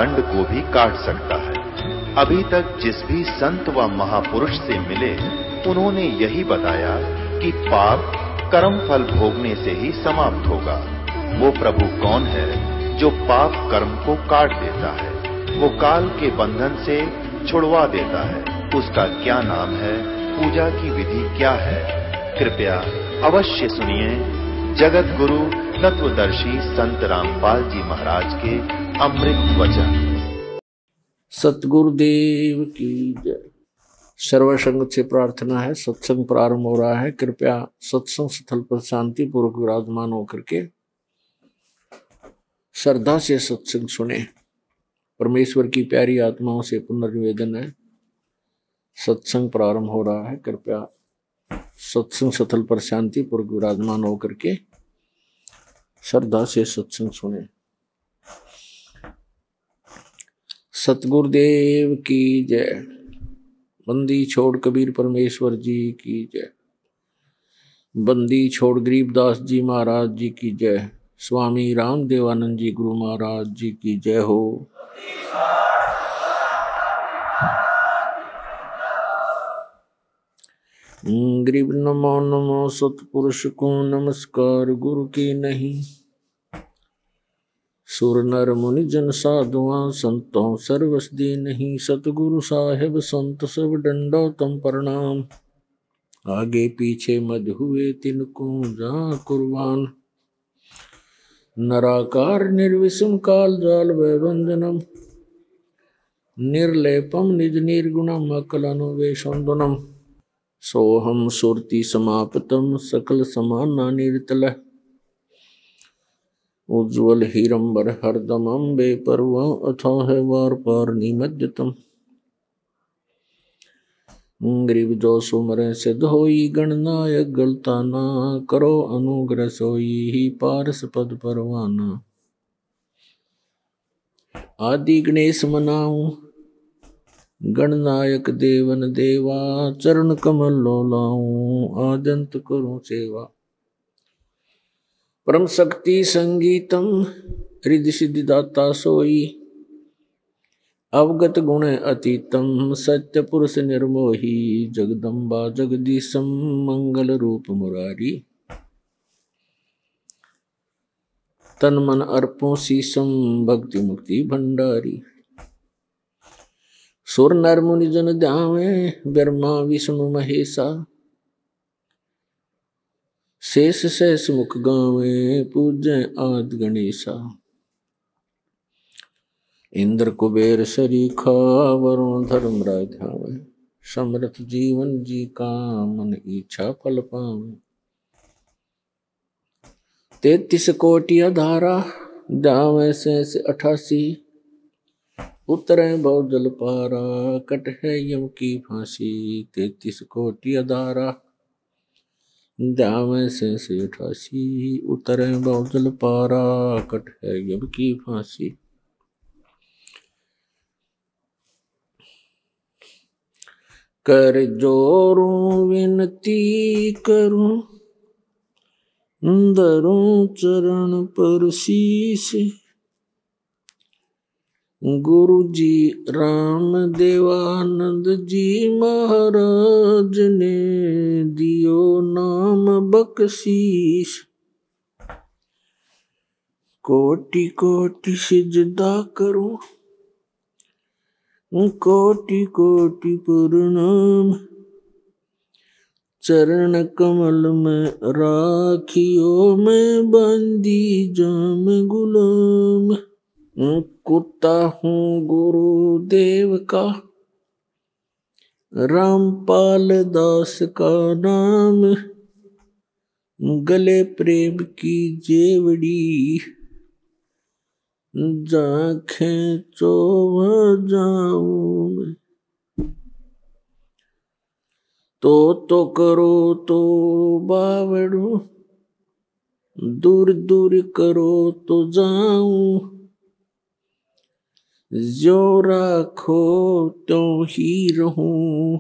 दंड को भी काट सकता है। अभी तक जिस भी संत व महापुरुष से मिले, उन्होंने यही बताया कि पाप कर्म फल भोगने से ही समाप्त होगा। वो प्रभु कौन है जो पाप कर्म को काट देता है, वो काल के बंधन से छुड़वा देता है? उसका क्या नाम है? पूजा की विधि क्या है? कृपया अवश्य सुनिए जगत गुरु तत्वदर्शी संत रामपाल जी महाराज के अमृत वचन। सतगुरुदेव की जय। सर्वसंग से प्रार्थना है, सत्संग प्रारंभ हो रहा है। कृपया सत्संग स्थल पर शांति पूर्वक विराजमान होकर के श्रद्धा से सत्संग सुने। परमेश्वर की प्यारी आत्माओं से पुनर्निवेदन है, सत्संग प्रारंभ हो रहा है। कृपया सत्संग स्थल पर शांति पूर्वक विराजमान होकर के श्रद्धा से सत्संग सुने। सतगुरुदेव की जय। बंदी छोड़ कबीर परमेश्वर जी की जय। बंदी छोड़ गरीबदास जी महाराज जी की जय। स्वामी राम देवानंद जी गुरु महाराज जी की जय हो। गरीब नमो नमो सतपुरुष को नमस्कार, गुरु की नहीं। सुर नर मुनि जन साधुआं संतों सर्वस दी नहीं। सतगुरु साहेब संत सब दंडोतम प्रणाम। आगे पीछे मध हुए तिनको जहाँ कुर्बान। नराकार निर्विषम काल जाल वैवंदनम। निर्लेपम निज निर्गुणम अकलनुवेशंदनम। सोहम सुरति समापतम सकल समाना निर्तल। उज्ज्वल हीरंबर हरदम अम्बे परवा अथाह वार पार निमज्जतम। गरीब जो सुमरे सिद्ध होई गणनायक गलता ना। करो अनुग्रह सोई ही पारस पद परवाना। आदि गणेश मनाऊं गणनायक देवन देवा। चरण कमल लो लाऊं आदंत करूं सेवा। परम शक्ति संगीतम हृदय सिद्धि दाता सोई। अवगत गुण अतीतम सत्य पुरुष निर्मोही। जगदम्बा जगदीशम मंगल रूप मुरारी। तन मन अर्पों शीशम भक्ति मुक्ति भंडारी। सुर नर मुनि जन ध्यावे ब्रह्मा विष्णु महेशा। शेष शेष मुख गावे पूज्य आदि गणेशा। इंद्र कुबेर सरीखा वरुण धर्म राय ध्यावे। समृत जीवन जी का मन इच्छा फल पावे। 33 कोटि अधारा ध्यावे शेष 88। उतरे बहु जल पारा कट है यम की फांसी। 33 कोटि अधारा ध्यावे शेष 88। उतरे बहु जल पारा कट है यम की फांसी। कर जोरूं विनती करूं धरूं चरण पर शीश। गुरु जी राम देवानंद जी महाराज ने दियो नाम बख्शीश। कोटि कोटि सिजदा करूं कोटि कोटि प्रणाम। चरण कमल में राखियो मैं बंदी जाम गुलाम। कुत्ता हूँ गुरुदेव का रामपाल दास का नाम। गले प्रेम की जेवड़ी जाखें चोव जाऊं मैं। तो करो तो बावड़ू दूर दूर करो तो जाऊं। जो राखो त्यों ही रहूं।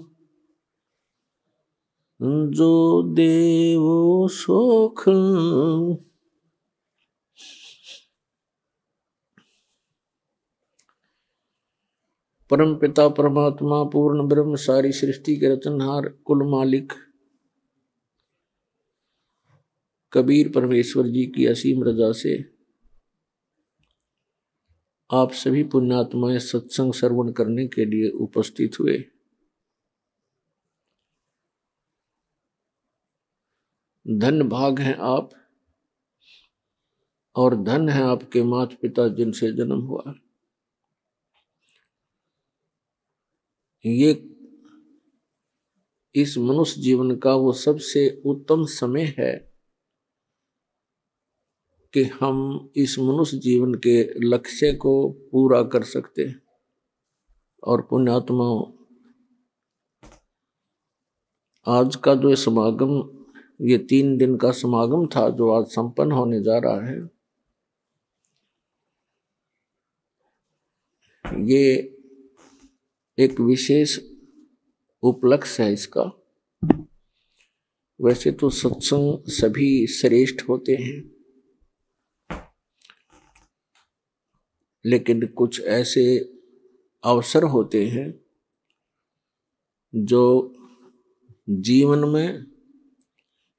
जो देवो सो खाऊं। परम पिता परमात्मा पूर्ण ब्रह्म सारी सृष्टि के रचनहार कुल मालिक कबीर परमेश्वर जी की असीम रजा से आप सभी पुण्यात्माएं सत्संग श्रवण करने के लिए उपस्थित हुए। धन भाग हैं आप और धन है आपके माता पिता जिनसे जन्म हुआ। ये इस मनुष्य जीवन का वो सबसे उत्तम समय है कि हम इस मनुष्य जीवन के लक्ष्य को पूरा कर सकते हैं। और पुण्यात्माओं, आज का जो समागम, ये 3 दिन का समागम था जो आज संपन्न होने जा रहा है, ये एक विशेष उपलक्ष्य है इसका। वैसे तो सत्संग सभी श्रेष्ठ होते हैं, लेकिन कुछ ऐसे अवसर होते हैं जो जीवन में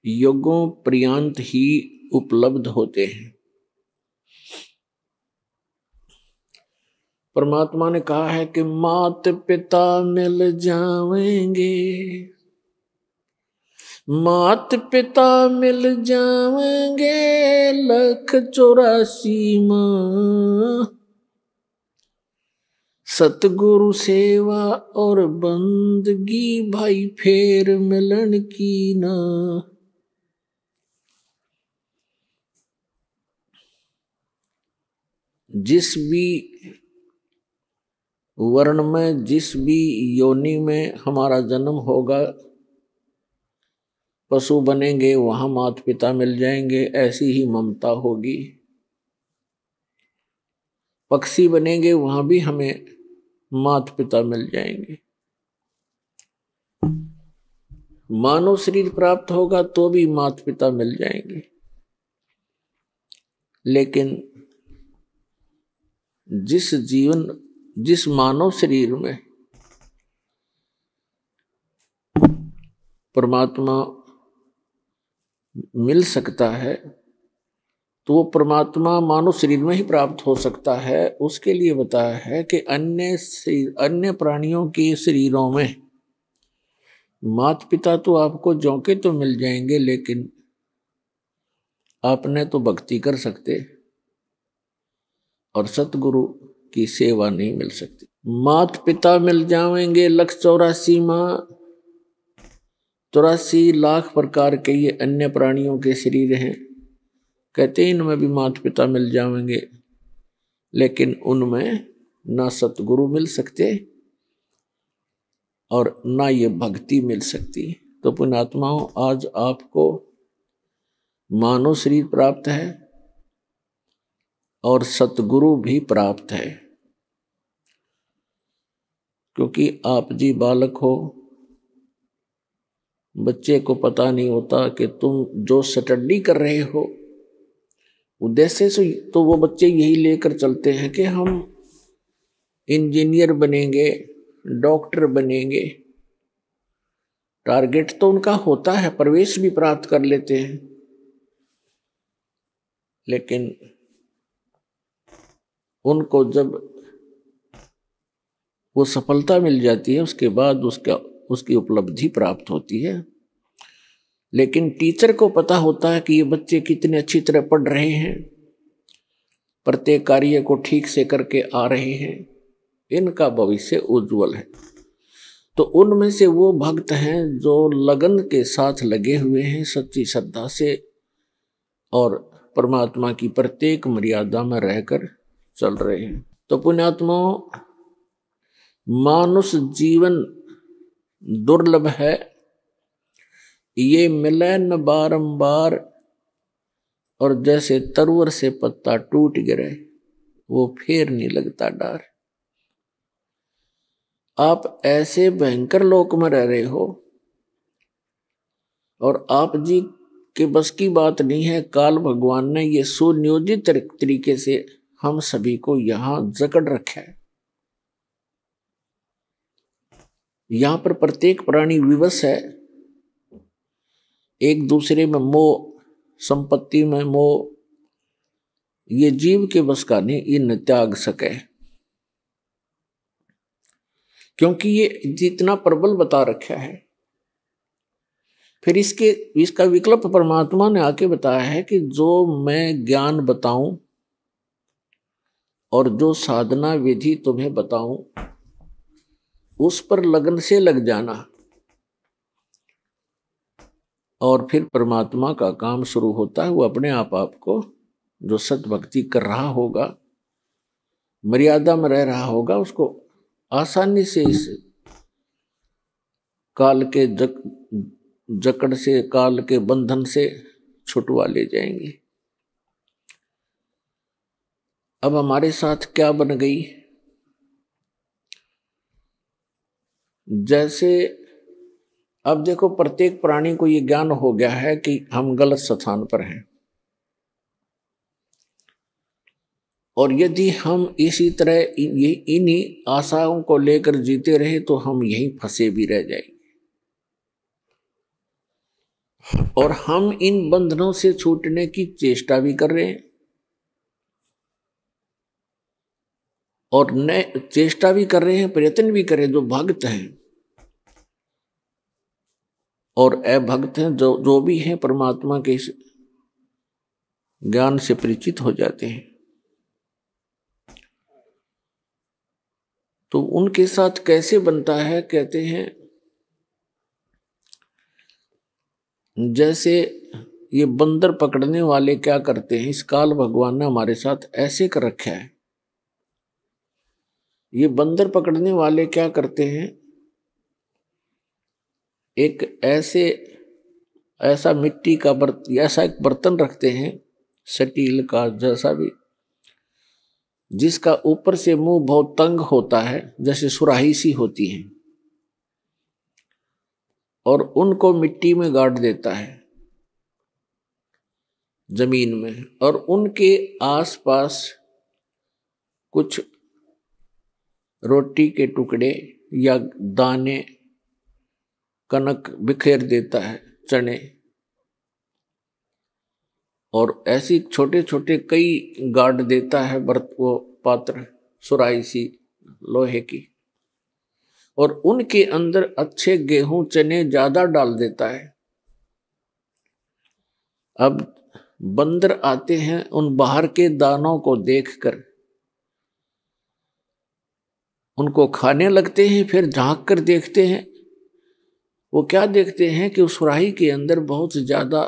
युगों पर्यंत ही उपलब्ध होते हैं। परमात्मा ने कहा है कि मात पिता मिल जाएंगे, मात पिता मिल जाएंगे 184 माँ, सतगुरु सेवा और बंदगी भाई फेर मिलन की ना। जिस भी वर्ण में, जिस भी योनि में हमारा जन्म होगा, पशु बनेंगे वहां माता पिता मिल जाएंगे, ऐसी ही ममता होगी। पक्षी बनेंगे वहां भी हमें माता पिता मिल जाएंगे। मानव शरीर प्राप्त होगा तो भी माता पिता मिल जाएंगे। लेकिन जिस मानव शरीर में परमात्मा मिल सकता है तो वो परमात्मा मानव शरीर में ही प्राप्त हो सकता है। उसके लिए बताया है कि अन्य प्राणियों के शरीरों में माता पिता तो आपको जौके तो मिल जाएंगे, लेकिन आपने तो भक्ति कर सकते और सतगुरु की सेवा नहीं मिल सकती। माता पिता मिल जाएंगे 184 माँ, 84 लाख प्रकार के ये अन्य प्राणियों के शरीर हैं। कहते हैं इनमें भी माता पिता मिल जाएंगे, लेकिन उनमें ना सतगुरु मिल सकते और ना ये भक्ति मिल सकती। तो पुण्यात्माओं, आज आपको मानव शरीर प्राप्त है और सतगुरु भी प्राप्त है, क्योंकि आप जी बालक हो। बच्चे को पता नहीं होता कि तुम जो स्टडी कर रहे हो उद्देश्य से, तो वो बच्चे यही लेकर चलते हैं कि हम इंजीनियर बनेंगे, डॉक्टर बनेंगे। टारगेट तो उनका होता है, प्रवेश भी प्राप्त कर लेते हैं, लेकिन उनको जब वो सफलता मिल जाती है उसके बाद उसकी उपलब्धि प्राप्त होती है। लेकिन टीचर को पता होता है कि ये बच्चे कितने अच्छी तरह पढ़ रहे हैं, प्रत्येक कार्य को ठीक से करके आ रहे हैं, इनका भविष्य उज्जवल है। तो उनमें से वो भक्त हैं जो लगन के साथ लगे हुए हैं, सच्ची श्रद्धा से, और परमात्मा की प्रत्येक मर्यादा में रहकर चल रहे हैं। तो पुण्यात्माओं, मानुष जीवन दुर्लभ है, ये मिले न बारंबार, और जैसे तरुवर से पत्ता टूट गिरे वो फिर नहीं लगता डार। आप ऐसे भयंकर लोक में रह रहे हो और आप जी के बस की बात नहीं है। काल भगवान ने ये सुनियोजित तरीके से हम सभी को यहां जकड़ रखा है। यहां पर प्रत्येक प्राणी विवश है, एक दूसरे में मोह, संपत्ति में मोह, ये जीव के बस का नहीं, ये न त्याग सके, क्योंकि ये जितना प्रबल बता रखा है। फिर इसका विकल्प परमात्मा ने आके बताया है कि जो मैं ज्ञान बताऊं और जो साधना विधि तुम्हें बताऊं, उस पर लगन से लग जाना, और फिर परमात्मा का काम शुरू होता है। वो अपने आप आपको, जो सत भक्ति कर रहा होगा, मर्यादा में रह रहा होगा, उसको आसानी से इस काल के जकड़ से, काल के बंधन से छुटवा ले जाएंगे। अब हमारे साथ क्या बन गई, जैसे अब देखो प्रत्येक प्राणी को ये ज्ञान हो गया है कि हम गलत स्थान पर हैं, और यदि हम इसी तरह इन्हीं आशाओं को लेकर जीते रहे तो हम यहीं फंसे भी रह जाएंगे, और हम इन बंधनों से छूटने की चेष्टा भी कर रहे हैं, और नए चेष्टा भी कर रहे हैं, प्रयत्न भी कर रहे हैं, जो भक्त हैं और अभक्त हैं, जो भी हैं, परमात्मा के इस ज्ञान से परिचित हो जाते हैं। तो उनके साथ कैसे बनता है, कहते हैं जैसे ये बंदर पकड़ने वाले क्या करते हैं, इस काल भगवान ने हमारे साथ ऐसे कर रखा है। ये बंदर पकड़ने वाले क्या करते हैं, एक ऐसा मिट्टी का ऐसा एक बर्तन रखते हैं, स्टील का जैसा भी, जिसका ऊपर से मुंह बहुत तंग होता है, जैसे सुराही सी होती है, और उनको मिट्टी में गाड़ देता है, जमीन में, और उनके आसपास कुछ रोटी के टुकड़े या दाने, कनक बिखेर देता है, चने, और ऐसी छोटे छोटे कई गाड़ देता है वो पात्र, सुराही सी लोहे की, और उनके अंदर अच्छे गेहूं चने ज्यादा डाल देता है। अब बंदर आते हैं, उन बाहर के दानों को देखकर उनको खाने लगते हैं, फिर झांक कर देखते हैं, वो क्या देखते हैं कि उस सुराही के अंदर बहुत ज्यादा,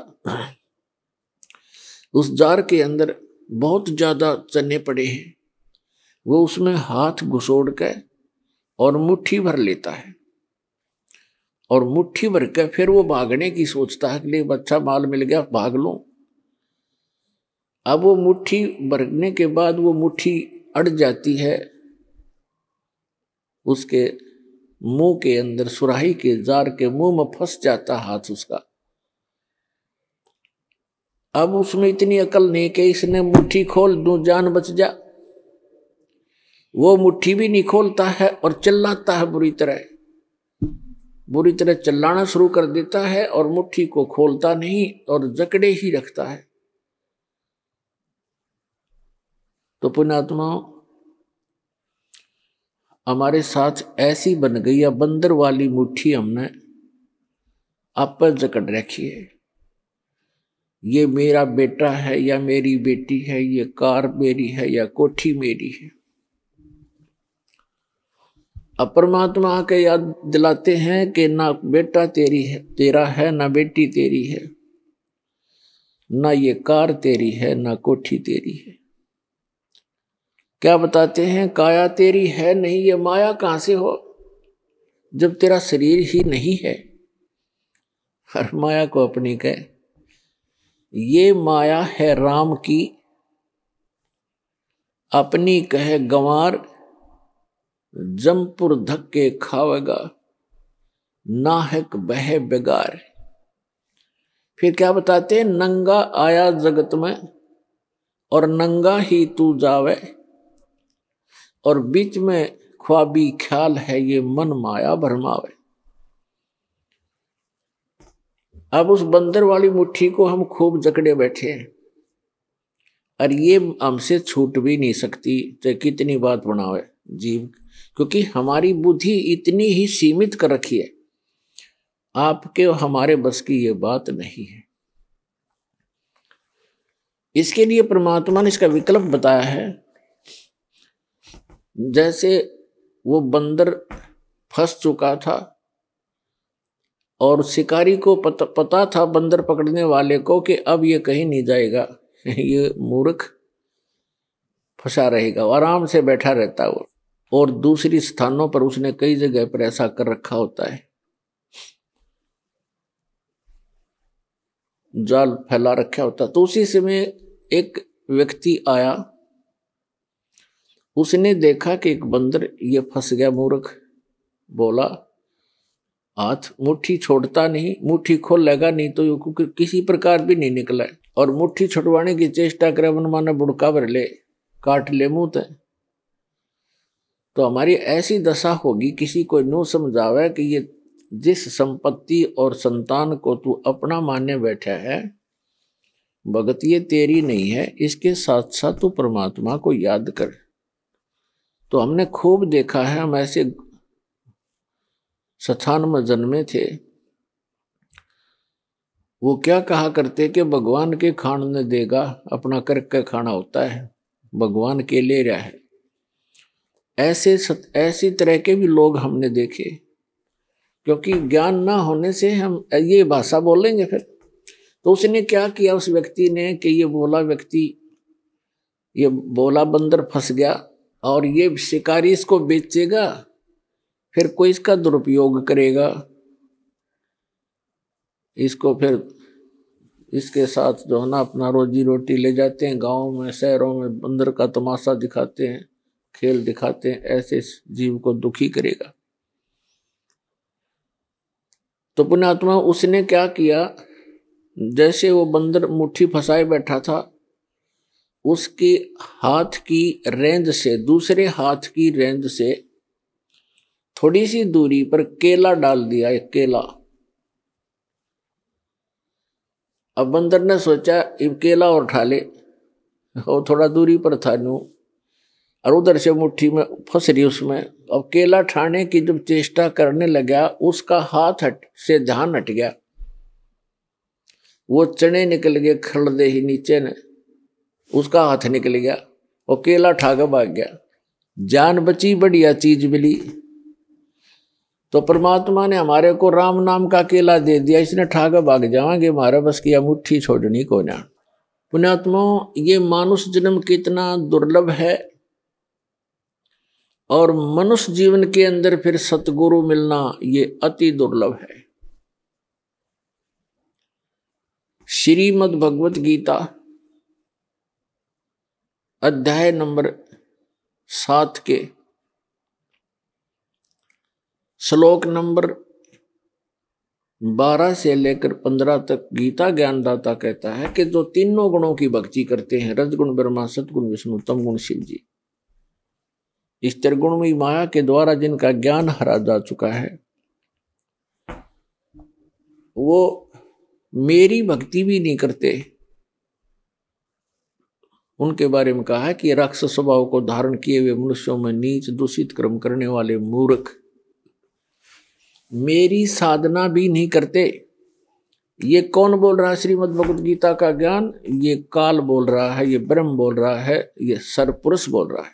उस जार के अंदर बहुत ज्यादा चने पड़े हैं। वो उसमें हाथ घुसोड़ के और मुट्ठी भर लेता है, और मुट्ठी भर के फिर वो भागने की सोचता है कि अच्छा माल मिल गया, भाग लूं। अब वो मुट्ठी भरने के बाद वो मुट्ठी अड़ जाती है उसके मुंह के अंदर, सुराही के जार के मुंह में फंस जाता हाथ उसका। अब उसमें इतनी अकल नहीं कि इसने मुट्ठी खोल दूं, जान बच जा। वो मुट्ठी भी नहीं खोलता है और चिल्लाता है, बुरी तरह चिल्लाना शुरू कर देता है, और मुट्ठी को खोलता नहीं और जकड़े ही रखता है। तो पुण्यात्मा, हमारे साथ ऐसी बन गई या बंदर वाली मुट्ठी हमने आप पर जकड़ रखी है। ये मेरा बेटा है या मेरी बेटी है, ये कार मेरी है या कोठी मेरी है। अब परमात्मा आके याद दिलाते हैं कि ना बेटा तेरा है, ना बेटी तेरी है, ना ये कार तेरी है, ना कोठी तेरी है। क्या बताते हैं, काया तेरी है नहीं, ये माया कहां से हो, जब तेरा शरीर ही नहीं है। हर माया को अपनी कह, ये माया है राम की, अपनी कहे गंवार, जमपुर धक्के खावेगा, नाहक बह बेगार। फिर क्या बताते हैं, नंगा आया जगत में और नंगा ही तू जावे, और बीच में ख्वाबी ख्याल है ये मन माया भरमावे। अब उस बंदर वाली मुट्ठी को हम खूब जकड़े बैठे हैं और ये हमसे छूट भी नहीं सकती, चाहे कितनी बात बनावे जीव, क्योंकि हमारी बुद्धि इतनी ही सीमित कर रखी है। आपके हमारे बस की ये बात नहीं है। इसके लिए परमात्मा ने इसका विकल्प बताया है। जैसे वो बंदर फंस चुका था और शिकारी को पता था बंदर पकड़ने वाले को कि अब ये कहीं नहीं जाएगा, ये मूर्ख फंसा रहेगा, आराम से बैठा रहता है वो। और दूसरी स्थानों पर उसने कई जगह पर ऐसा कर रखा होता है, जाल फैला रखा होता। तो उसी समय एक व्यक्ति आया, उसने देखा कि एक बंदर ये फंस गया, मूर्ख। बोला हाथ मुट्ठी छोड़ता नहीं, मुट्ठी खोल लेगा नहीं तो किसी प्रकार भी नहीं निकला है, और मुट्ठी छुड़वाने की चेष्टा करे मन माने बुड़का भर ले, काट ले मुंह ते। तो हमारी ऐसी दशा होगी, किसी को नो समझावे कि ये जिस संपत्ति और संतान को तू अपना मानने बैठा है, भगत ये तेरी नहीं है, इसके साथ साथ तू परमात्मा को याद कर। तो हमने खूब देखा है, हम ऐसे स्थान में जन्मे थे, वो क्या कहा करते कि भगवान के खान ने देगा, अपना करके खाना होता है, भगवान के ले रहा है। ऐसी तरह के भी लोग हमने देखे, क्योंकि ज्ञान ना होने से हम ये भाषा बोलेंगे फिर। तो उसने क्या किया उस व्यक्ति ने कि ये बोला बंदर फंस गया और ये शिकारी इसको बेचेगा, फिर कोई इसका दुरुपयोग करेगा, इसको फिर इसके साथ जो है ना अपना रोजी रोटी ले जाते हैं, गाँव में शहरों में बंदर का तमाशा दिखाते हैं, खेल दिखाते हैं, ऐसे जीव को दुखी करेगा। तो पुण्यात्मा उसने क्या किया, जैसे वो बंदर मुट्ठी फंसाए बैठा था, उसके हाथ की रेंज से दूसरे हाथ की रेंज से थोड़ी सी दूरी पर केला डाल दिया, एक केला। अब बंदर ने सोचा केला और उठा ले, और थोड़ा दूरी पर था नू, और उधर से मुट्ठी में फंस रही उसमें। अब केला ठाने की जब चेष्टा करने लगा, उसका हाथ से ध्यान हट गया, वो चने निकल गए, खड़दे ही नीचे ने उसका हाथ निकल गया और केला ठाकर भाग गया। जान बची, बढ़िया चीज मिली। तो परमात्मा ने हमारे को राम नाम का केला दे दिया, इसने ठाकर भाग जाएंगे, हमारा बस किया मुट्ठी छोड़नी को ना। पुण्यात्मा, ये मानुष जन्म कितना दुर्लभ है, और मनुष्य जीवन के अंदर फिर सतगुरु मिलना ये अति दुर्लभ है। श्रीमद् भगवत गीता अध्याय नंबर 7 के श्लोक नंबर 12 से लेकर 15 तक गीता ज्ञानदाता कहता है कि जो तीनों गुणों की भक्ति करते हैं, रजगुण ब्रह्मा, सतगुण विष्णु, तम गुण शिव जी, इस त्रिगुणमयी माया के द्वारा जिनका ज्ञान हरा जा चुका है, वो मेरी भक्ति भी नहीं करते। उनके बारे में कहा है कि राक्षस स्वभाव को धारण किए हुए मनुष्यों में नीच दूषित कर्म करने वाले मूर्ख मेरी साधना भी नहीं करते। ये कौन बोल रहा है? श्रीमद् भगवत गीता का ज्ञान ये काल बोल रहा है, ये ब्रह्म बोल रहा है, ये सरपुरुष बोल रहा है,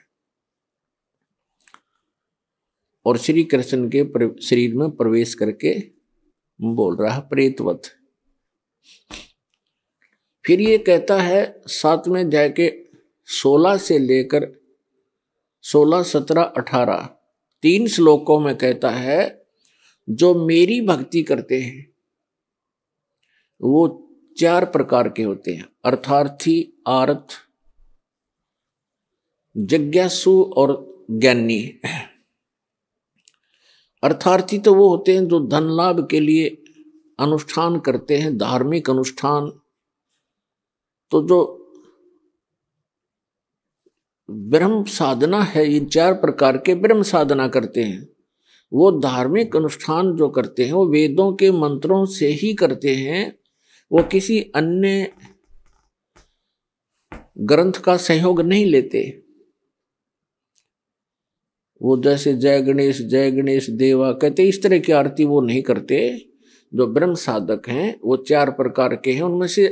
और श्री कृष्ण के शरीर में प्रवेश करके बोल रहा है प्रेतवत। फिर ये कहता है 7वें अध्याय के 16 से लेकर 16, 17, 18 3 श्लोकों में कहता है जो मेरी भक्ति करते हैं वो 4 प्रकार के होते हैं, अर्थार्थी, आर्थ, जिज्ञासु और ज्ञानी। अर्थार्थी तो वो होते हैं जो धन लाभ के लिए अनुष्ठान करते हैं, धार्मिक अनुष्ठान। तो जो ब्रह्म साधना है, इन 4 प्रकार के ब्रह्म साधना करते हैं। वो धार्मिक अनुष्ठान जो करते हैं वो वेदों के मंत्रों से ही करते हैं, वो किसी अन्य ग्रंथ का सहयोग नहीं लेते। वो जैसे जय गणेश देवा कहते इस तरह की आरती वो नहीं करते। जो ब्रह्म साधक हैं वो 4 प्रकार के हैं, उनमें से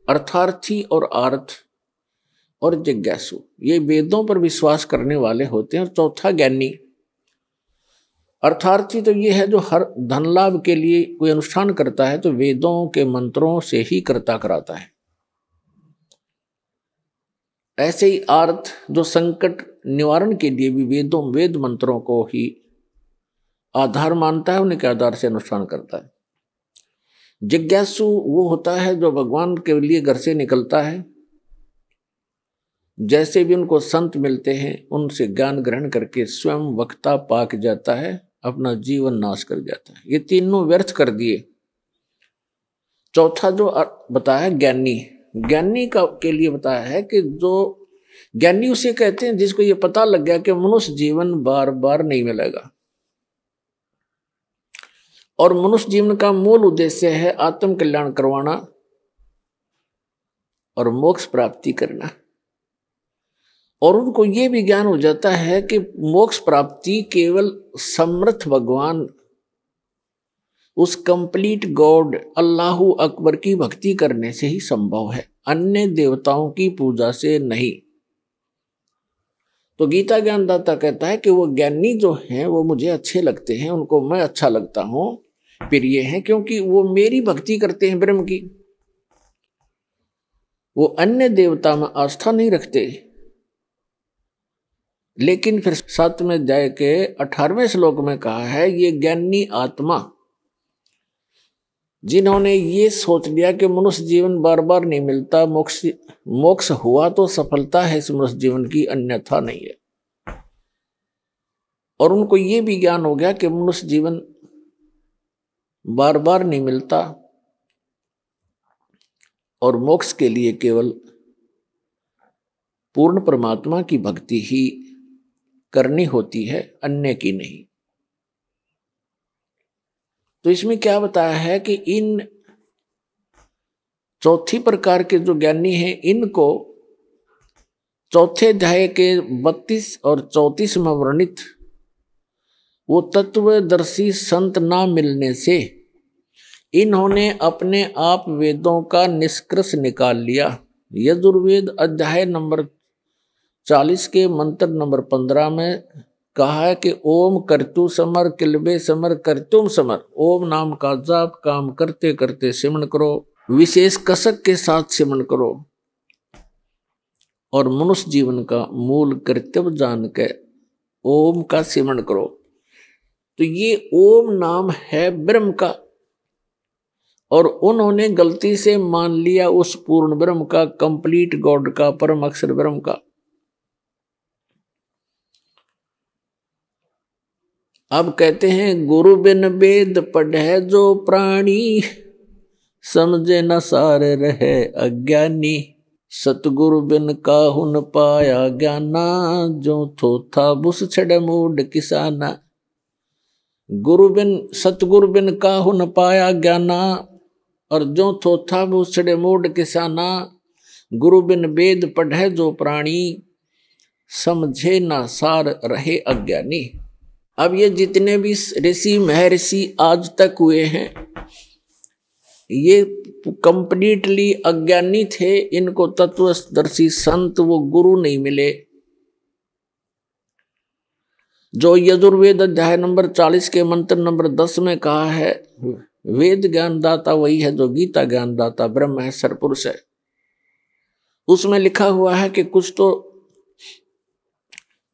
अर्थार्थी और आर्थ और जिज्ञासु, ये वेदों पर विश्वास करने वाले होते हैं। और चौथा ज्ञानी। अर्थार्थी तो ये है जो हर धन लाभ के लिए कोई अनुष्ठान करता है तो वेदों के मंत्रों से ही करता कराता है। ऐसे ही आर्थ जो संकट निवारण के लिए भी वेद मंत्रों को ही आधार मानता है, उनके आधार से अनुष्ठान करता है। जिज्ञासु वो होता है जो भगवान के लिए घर से निकलता है, जैसे भी उनको संत मिलते हैं उनसे ज्ञान ग्रहण करके स्वयं वक्ता पाक जाता है, अपना जीवन नाश कर जाता है। ये तीनों व्यर्थ कर दिए। चौथा जो बताया ज्ञानी, ज्ञानी का के लिए बताया है कि जो ज्ञानी उसे कहते हैं जिसको ये पता लग गया कि मनुष्य जीवन बार बार नहीं मिलेगा और मनुष्य जीवन का मूल उद्देश्य है आत्म कल्याण करवाना और मोक्ष प्राप्ति करना। और उनको ये भी ज्ञान हो जाता है कि मोक्ष प्राप्ति केवल समर्थ भगवान, उस कंप्लीट गॉड अल्लाहु अकबर की भक्ति करने से ही संभव है, अन्य देवताओं की पूजा से नहीं। तो गीता ज्ञानदाता कहता है कि वो ज्ञानी जो हैं वो मुझे अच्छे लगते हैं, उनको मैं अच्छा लगता हूं, प्रिय हैं, क्योंकि वो मेरी भक्ति करते हैं ब्रह्म की। वो अन्य देवता में आस्था नहीं रखते। लेकिन फिर 7वें अध्याय के 18वें श्लोक में कहा है ये ज्ञानी आत्मा जिन्होंने ये सोच लिया कि मनुष्य जीवन बार बार नहीं मिलता, मोक्ष हुआ तो सफलता है इस मनुष्य जीवन की, अन्यथा नहीं है। और उनको ये भी ज्ञान हो गया कि मनुष्य जीवन बार बार नहीं मिलता और मोक्ष के लिए केवल पूर्ण परमात्मा की भक्ति ही करनी होती है, अन्य की नहीं। तो इसमें क्या बताया है कि इन चौथी प्रकार के जो ज्ञानी हैं इनको चौथे अध्याय के 32 और 34 में वर्णित वो तत्वदर्शी संत ना मिलने से इन्होंने अपने आप वेदों का निष्कर्ष निकाल लिया। यजुर्वेद अध्याय नंबर 40 के मंत्र नंबर 15 में कहा है कि ओम कर्तु समर किलबे समर कर्तुम समर। ओम नाम का जाप काम करते करते सिमरण करो, विशेष कसक के साथ सिमरण करो और मनुष्य जीवन का मूल कर्तव्य जान के ओम का सिमरण करो। तो ये ओम नाम है ब्रह्म का और उन्होंने गलती से मान लिया उस पूर्ण ब्रह्म का, कंप्लीट गॉड का, परम अक्षर ब्रह्म का। अब कहते हैं गुरु बिन वेद पढ़े जो प्राणी, समझे न सार रहे अज्ञानी। सतगुरु बिन काहू न पाया ज्ञाना, जो थोथा बुस छड़े मूड किसाना। सतगुरु बिन काहू न पाया ज्ञाना और जो थोथा बुस छड़े मूड किसाना। गुरु बिन वेद पढ़े जो प्राणी, समझे न सार रहे अज्ञानी। अब ये जितने भी ऋषि महर्षि आज तक हुए हैं ये कंप्लीटली अज्ञानी थे, इनको तत्वदर्शी संत वो गुरु नहीं मिले। जो यजुर्वेद अध्याय नंबर 40 के मंत्र नंबर 10 में कहा है वेद ज्ञानदाता वही है जो गीता ज्ञानदाता ब्रह्म है, सरपुरुष है। उसमें लिखा हुआ है कि कुछ तो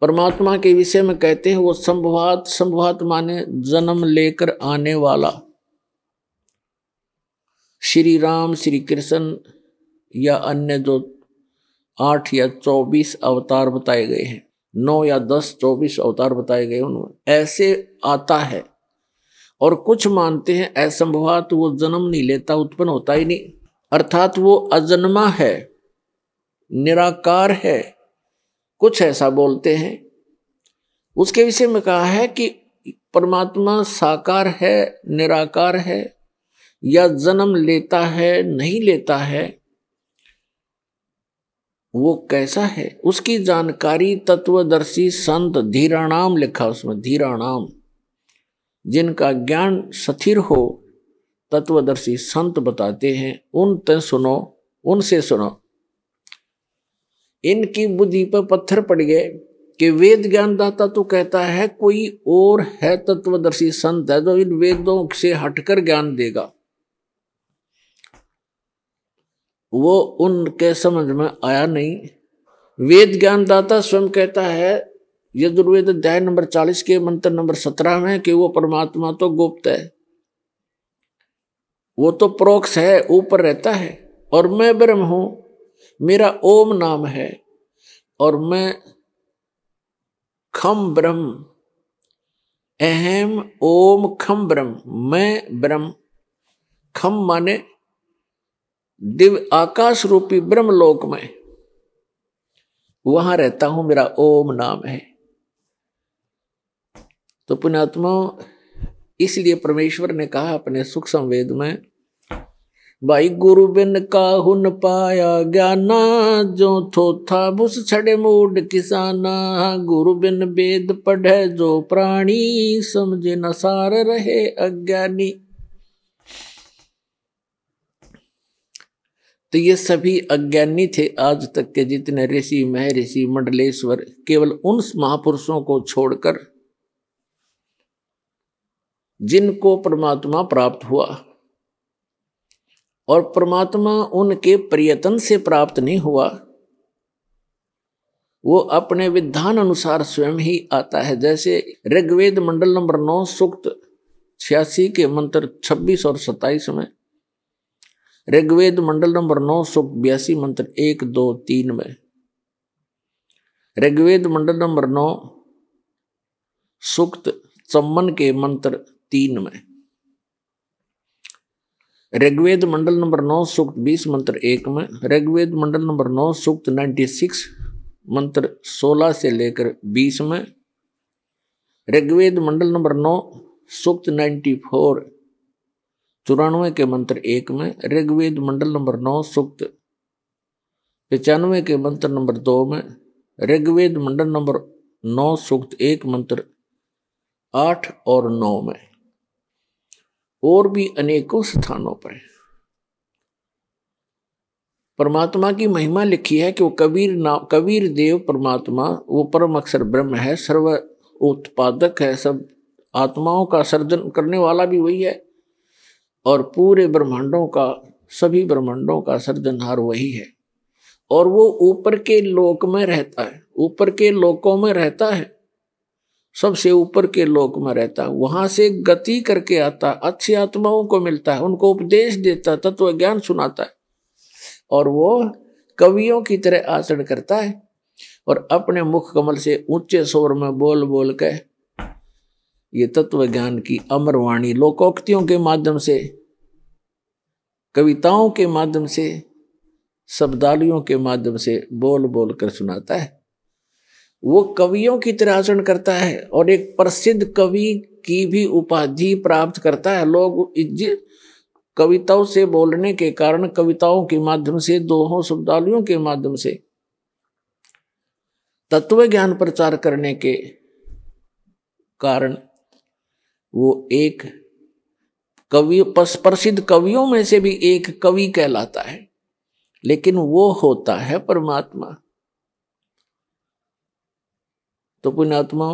परमात्मा के विषय में कहते हैं वो संभवात माने जन्म लेकर आने वाला श्री राम, श्री कृष्ण या अन्य जो 8 या 24 अवतार बताए गए हैं, 9 या 10, 24 अवतार बताए गए उन्होंने, ऐसे आता है। और कुछ मानते हैं असंभवात वो जन्म नहीं लेता, उत्पन्न होता ही नहीं, अर्थात वो अजन्मा है, निराकार है, कुछ ऐसा बोलते हैं। उसके विषय में कहा है कि परमात्मा साकार है, निराकार है, या जन्म लेता है, नहीं लेता है, वो कैसा है, उसकी जानकारी तत्वदर्शी संत धीराणाम लिखा उसमें, धीराणाम, जिनका ज्ञान स्थिर हो, तत्वदर्शी संत बताते हैं, उनसे सुनो, उनसे सुनो। इनकी बुद्धि पर पत्थर पड़ गए कि वेद ज्ञानदाता तो कहता है कोई और है, तत्वदर्शी संत है जो इन वेदों से हटकर ज्ञान देगा। वो उनके समझ में आया नहीं। वेद ज्ञानदाता स्वयं कहता है यजुर्वेद अध्याय नंबर 40 के मंत्र नंबर 17 में कि वो परमात्मा तो गुप्त है, वो तो प्रोक्ष है, ऊपर रहता है, और मैं ब्रह्म हूं, मेरा ओम नाम है, और मैं खम ब्रह्म, अहम ओम खम ब्रह्म, मैं ब्रह्म, खम माने दिव्य आकाश रूपी ब्रह्मलोक में वहां रहता हूं, मेरा ओम नाम है। तो पुण्यात्मा, इसलिए परमेश्वर ने कहा अपने सूक्ष्म वेद में, भाई गुरु बिन काहू न पाया ज्ञाना, जो थोथा बुस छड़े मूड किसाना, गुरु बिन वेद पढ़े जो प्राणी, समझे न सार रहे अज्ञानी। तो ये सभी अज्ञानी थे आज तक के जितने ऋषि, महर्षि, मंडलेश्वर, केवल उन महापुरुषों को छोड़कर जिनको परमात्मा प्राप्त हुआ, और परमात्मा उनके प्रयत्न से प्राप्त नहीं हुआ, वो अपने विधान अनुसार स्वयं ही आता है। जैसे ऋग्वेद मंडल नंबर 9 सूक्त 86 के मंत्र 26 और 27 में, ऋग्वेद मंडल नंबर 9 सूक्त 82 मंत्र 1, 2, 3 में, ऋग्वेद मंडल नंबर 9 सूक्त 54 के मंत्र 3 में, ऋग्वेद मंडल नंबर 9 सूक्त 20 मंत्र 1 में, ऋग्वेद मंडल नंबर 9 सूक्त 96 मंत्र 16 से लेकर 20 में, ऋग्वेद मंडल नंबर 9 सूक्त 94 94 के मंत्र 1 में, ऋग्वेद मंडल नंबर 9 सूक्त 95 के मंत्र नंबर 2 में, ऋग्वेद मंडल नंबर 9 सूक्त 1 मंत्र 8 और 9 में, और भी अनेकों स्थानों पर परमात्मा की महिमा लिखी है कि वो कबीर देव परमात्मा, वो परम अक्षर ब्रह्म है, सर्व उत्पादक है, सब आत्माओं का सर्जन करने वाला भी वही है, और पूरे ब्रह्मांडों का, सभी ब्रह्मांडों का सर्जनहार वही है। और वो ऊपर के लोक में रहता है, ऊपर के लोकों में रहता है, सबसे ऊपर के लोक में रहता है, वहां से गति करके आता है, अच्छी आत्माओं को मिलता है, उनको उपदेश देता है, तत्व ज्ञान सुनाता है, और वो कवियों की तरह आचरण करता है, और अपने मुख कमल से ऊंचे स्वर में बोल बोल के ये तत्व ज्ञान की अमर वाणी लोकोक्तियों के माध्यम से, कविताओं के माध्यम से, शब्दावलियों के माध्यम से बोल बोल कर सुनाता है। वो कवियों की तरह आचरण करता है, और एक प्रसिद्ध कवि की भी उपाधि प्राप्त करता है। लोग कविताओं से बोलने के कारण, कविताओं के माध्यम से, दोहों शब्दावलियों के माध्यम से तत्व ज्ञान प्रचार करने के कारण वो एक कवि, प्रसिद्ध कवियों में से भी एक कवि कहलाता है, लेकिन वो होता है परमात्मा। तो पुण्यात्मा,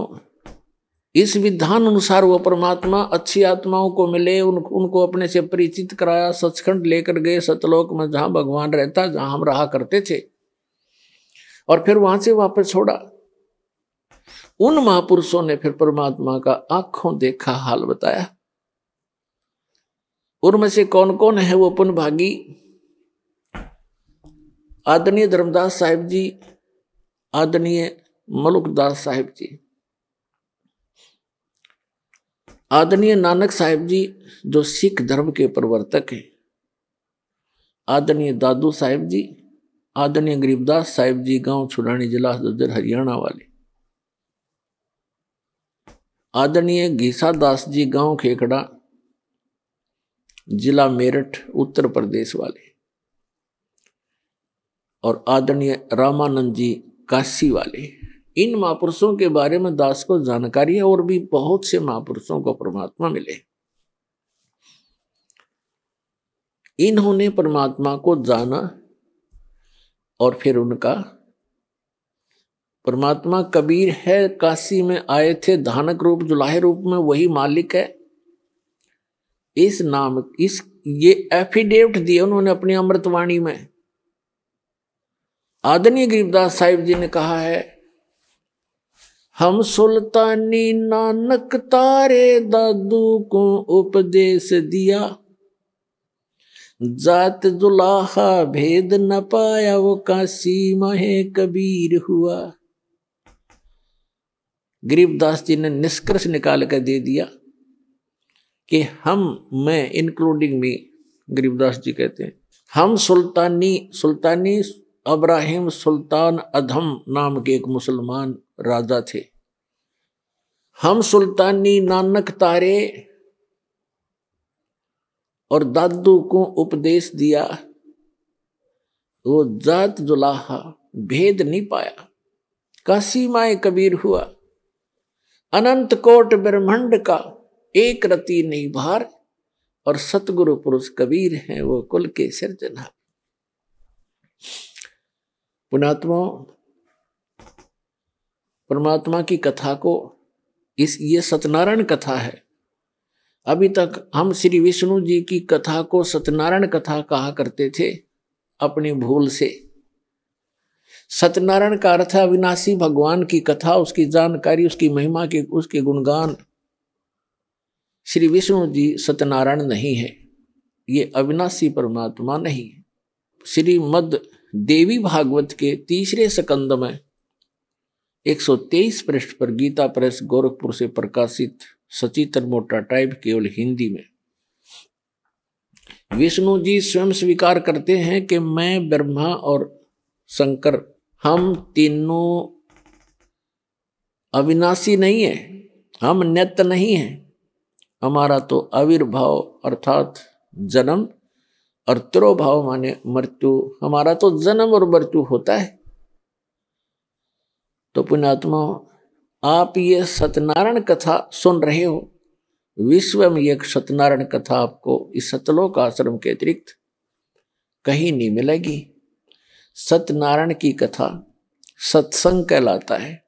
इस विधान अनुसार वो परमात्मा अच्छी आत्माओं को मिले, उनको अपने से परिचित कराया, सचखंड लेकर गए सतलोक में, जहां भगवान रहता, जहां हम रहा करते थे, और फिर वहां से वापस छोड़ा। उन महापुरुषों ने फिर परमात्मा का आंखों देखा हाल बताया। उनमें से कौन कौन है वो पुण्य भागी? आदरणीय धर्मदास साहिब जी, आदरणीय मलुकदास साहिब जी, आदरणीय नानक साहिब जी जो सिख धर्म के प्रवर्तक हैं, आदरणीय दादू साहिब जी, आदरणीय गरीबदास साहिब जी गांव छुड़ानी जिला झज्जर हरियाणा वाले, आदरणीय घीसा दास जी गांव खेखड़ा जिला मेरठ उत्तर प्रदेश वाले, और आदरणीय रामानंद जी काशी वाले। इन महापुरुषों के बारे में दास को जानकारी है और भी बहुत से महापुरुषों को परमात्मा मिले। इन्होंने परमात्मा को जाना और फिर उनका परमात्मा कबीर है, काशी में आए थे धानक रूप जुलाहे रूप में, वही मालिक है। इस नाम ये एफिडेविट दिए उन्होंने अपनी अमृतवाणी में। आदरणीय गरीबदास साहिब जी ने कहा है, हम सुल्तानी नानक तारे दादू को उपदेश दिया, जात जुलाहा भेद न पाया वो काशी महे कबीर हुआ। गरीबदास जी ने निष्कर्ष निकाल कर दे दिया कि मैं इंक्लूडिंग मी, गरीबदास जी कहते हैं, हम सुल्तानी अब्राहिम सुल्तान अधम नाम के एक मुसलमान राजा थे। हम सुल्तानी नानक तारे और दादू को उपदेश दिया, वो जात जुलाहा भेद नहीं पाया, काशी माए कबीर हुआ। अनंत कोट ब्रह्मांड का एक रति नहीं भार, और सतगुरु पुरुष कबीर हैं वो कुल के सिरजनहार। पुण्यात्मा, परमात्मा की कथा को ये सत्यनारायण कथा है। अभी तक हम श्री विष्णु जी की कथा को सत्यनारायण कथा कहा करते थे अपनी भूल से। सत्यनारायण का अर्थ है अविनाशी भगवान की कथा, उसकी जानकारी, उसकी महिमा के, उसके गुणगान। श्री विष्णु जी सत्यनारायण नहीं है, ये अविनाशी परमात्मा नहीं है। श्रीमद् देवी भागवत के तीसरे स्कंद में 123 पृष्ठ पर गीता प्रेस गोरखपुर से प्रकाशित सचित्र मोटा टाइप केवल हिंदी में विष्णु जी स्वयं स्वीकार करते हैं कि मैं, ब्रह्मा और शंकर, हम तीनों अविनाशी नहीं है, हम नित्य नहीं है। हमारा तो आविर्भाव अर्थात जन्म और तिरोभाव माने मृत्यु, हमारा तो जन्म और मृत्यु होता है। तो पुण्यात्मा, आप ये सत्यनारायण कथा सुन रहे हो, विश्व में एक सत्यनारायण कथा आपको इस सतलोक आश्रम के अतिरिक्त कहीं नहीं मिलेगी। सत्यनारायण की कथा सत्संग कहलाता है,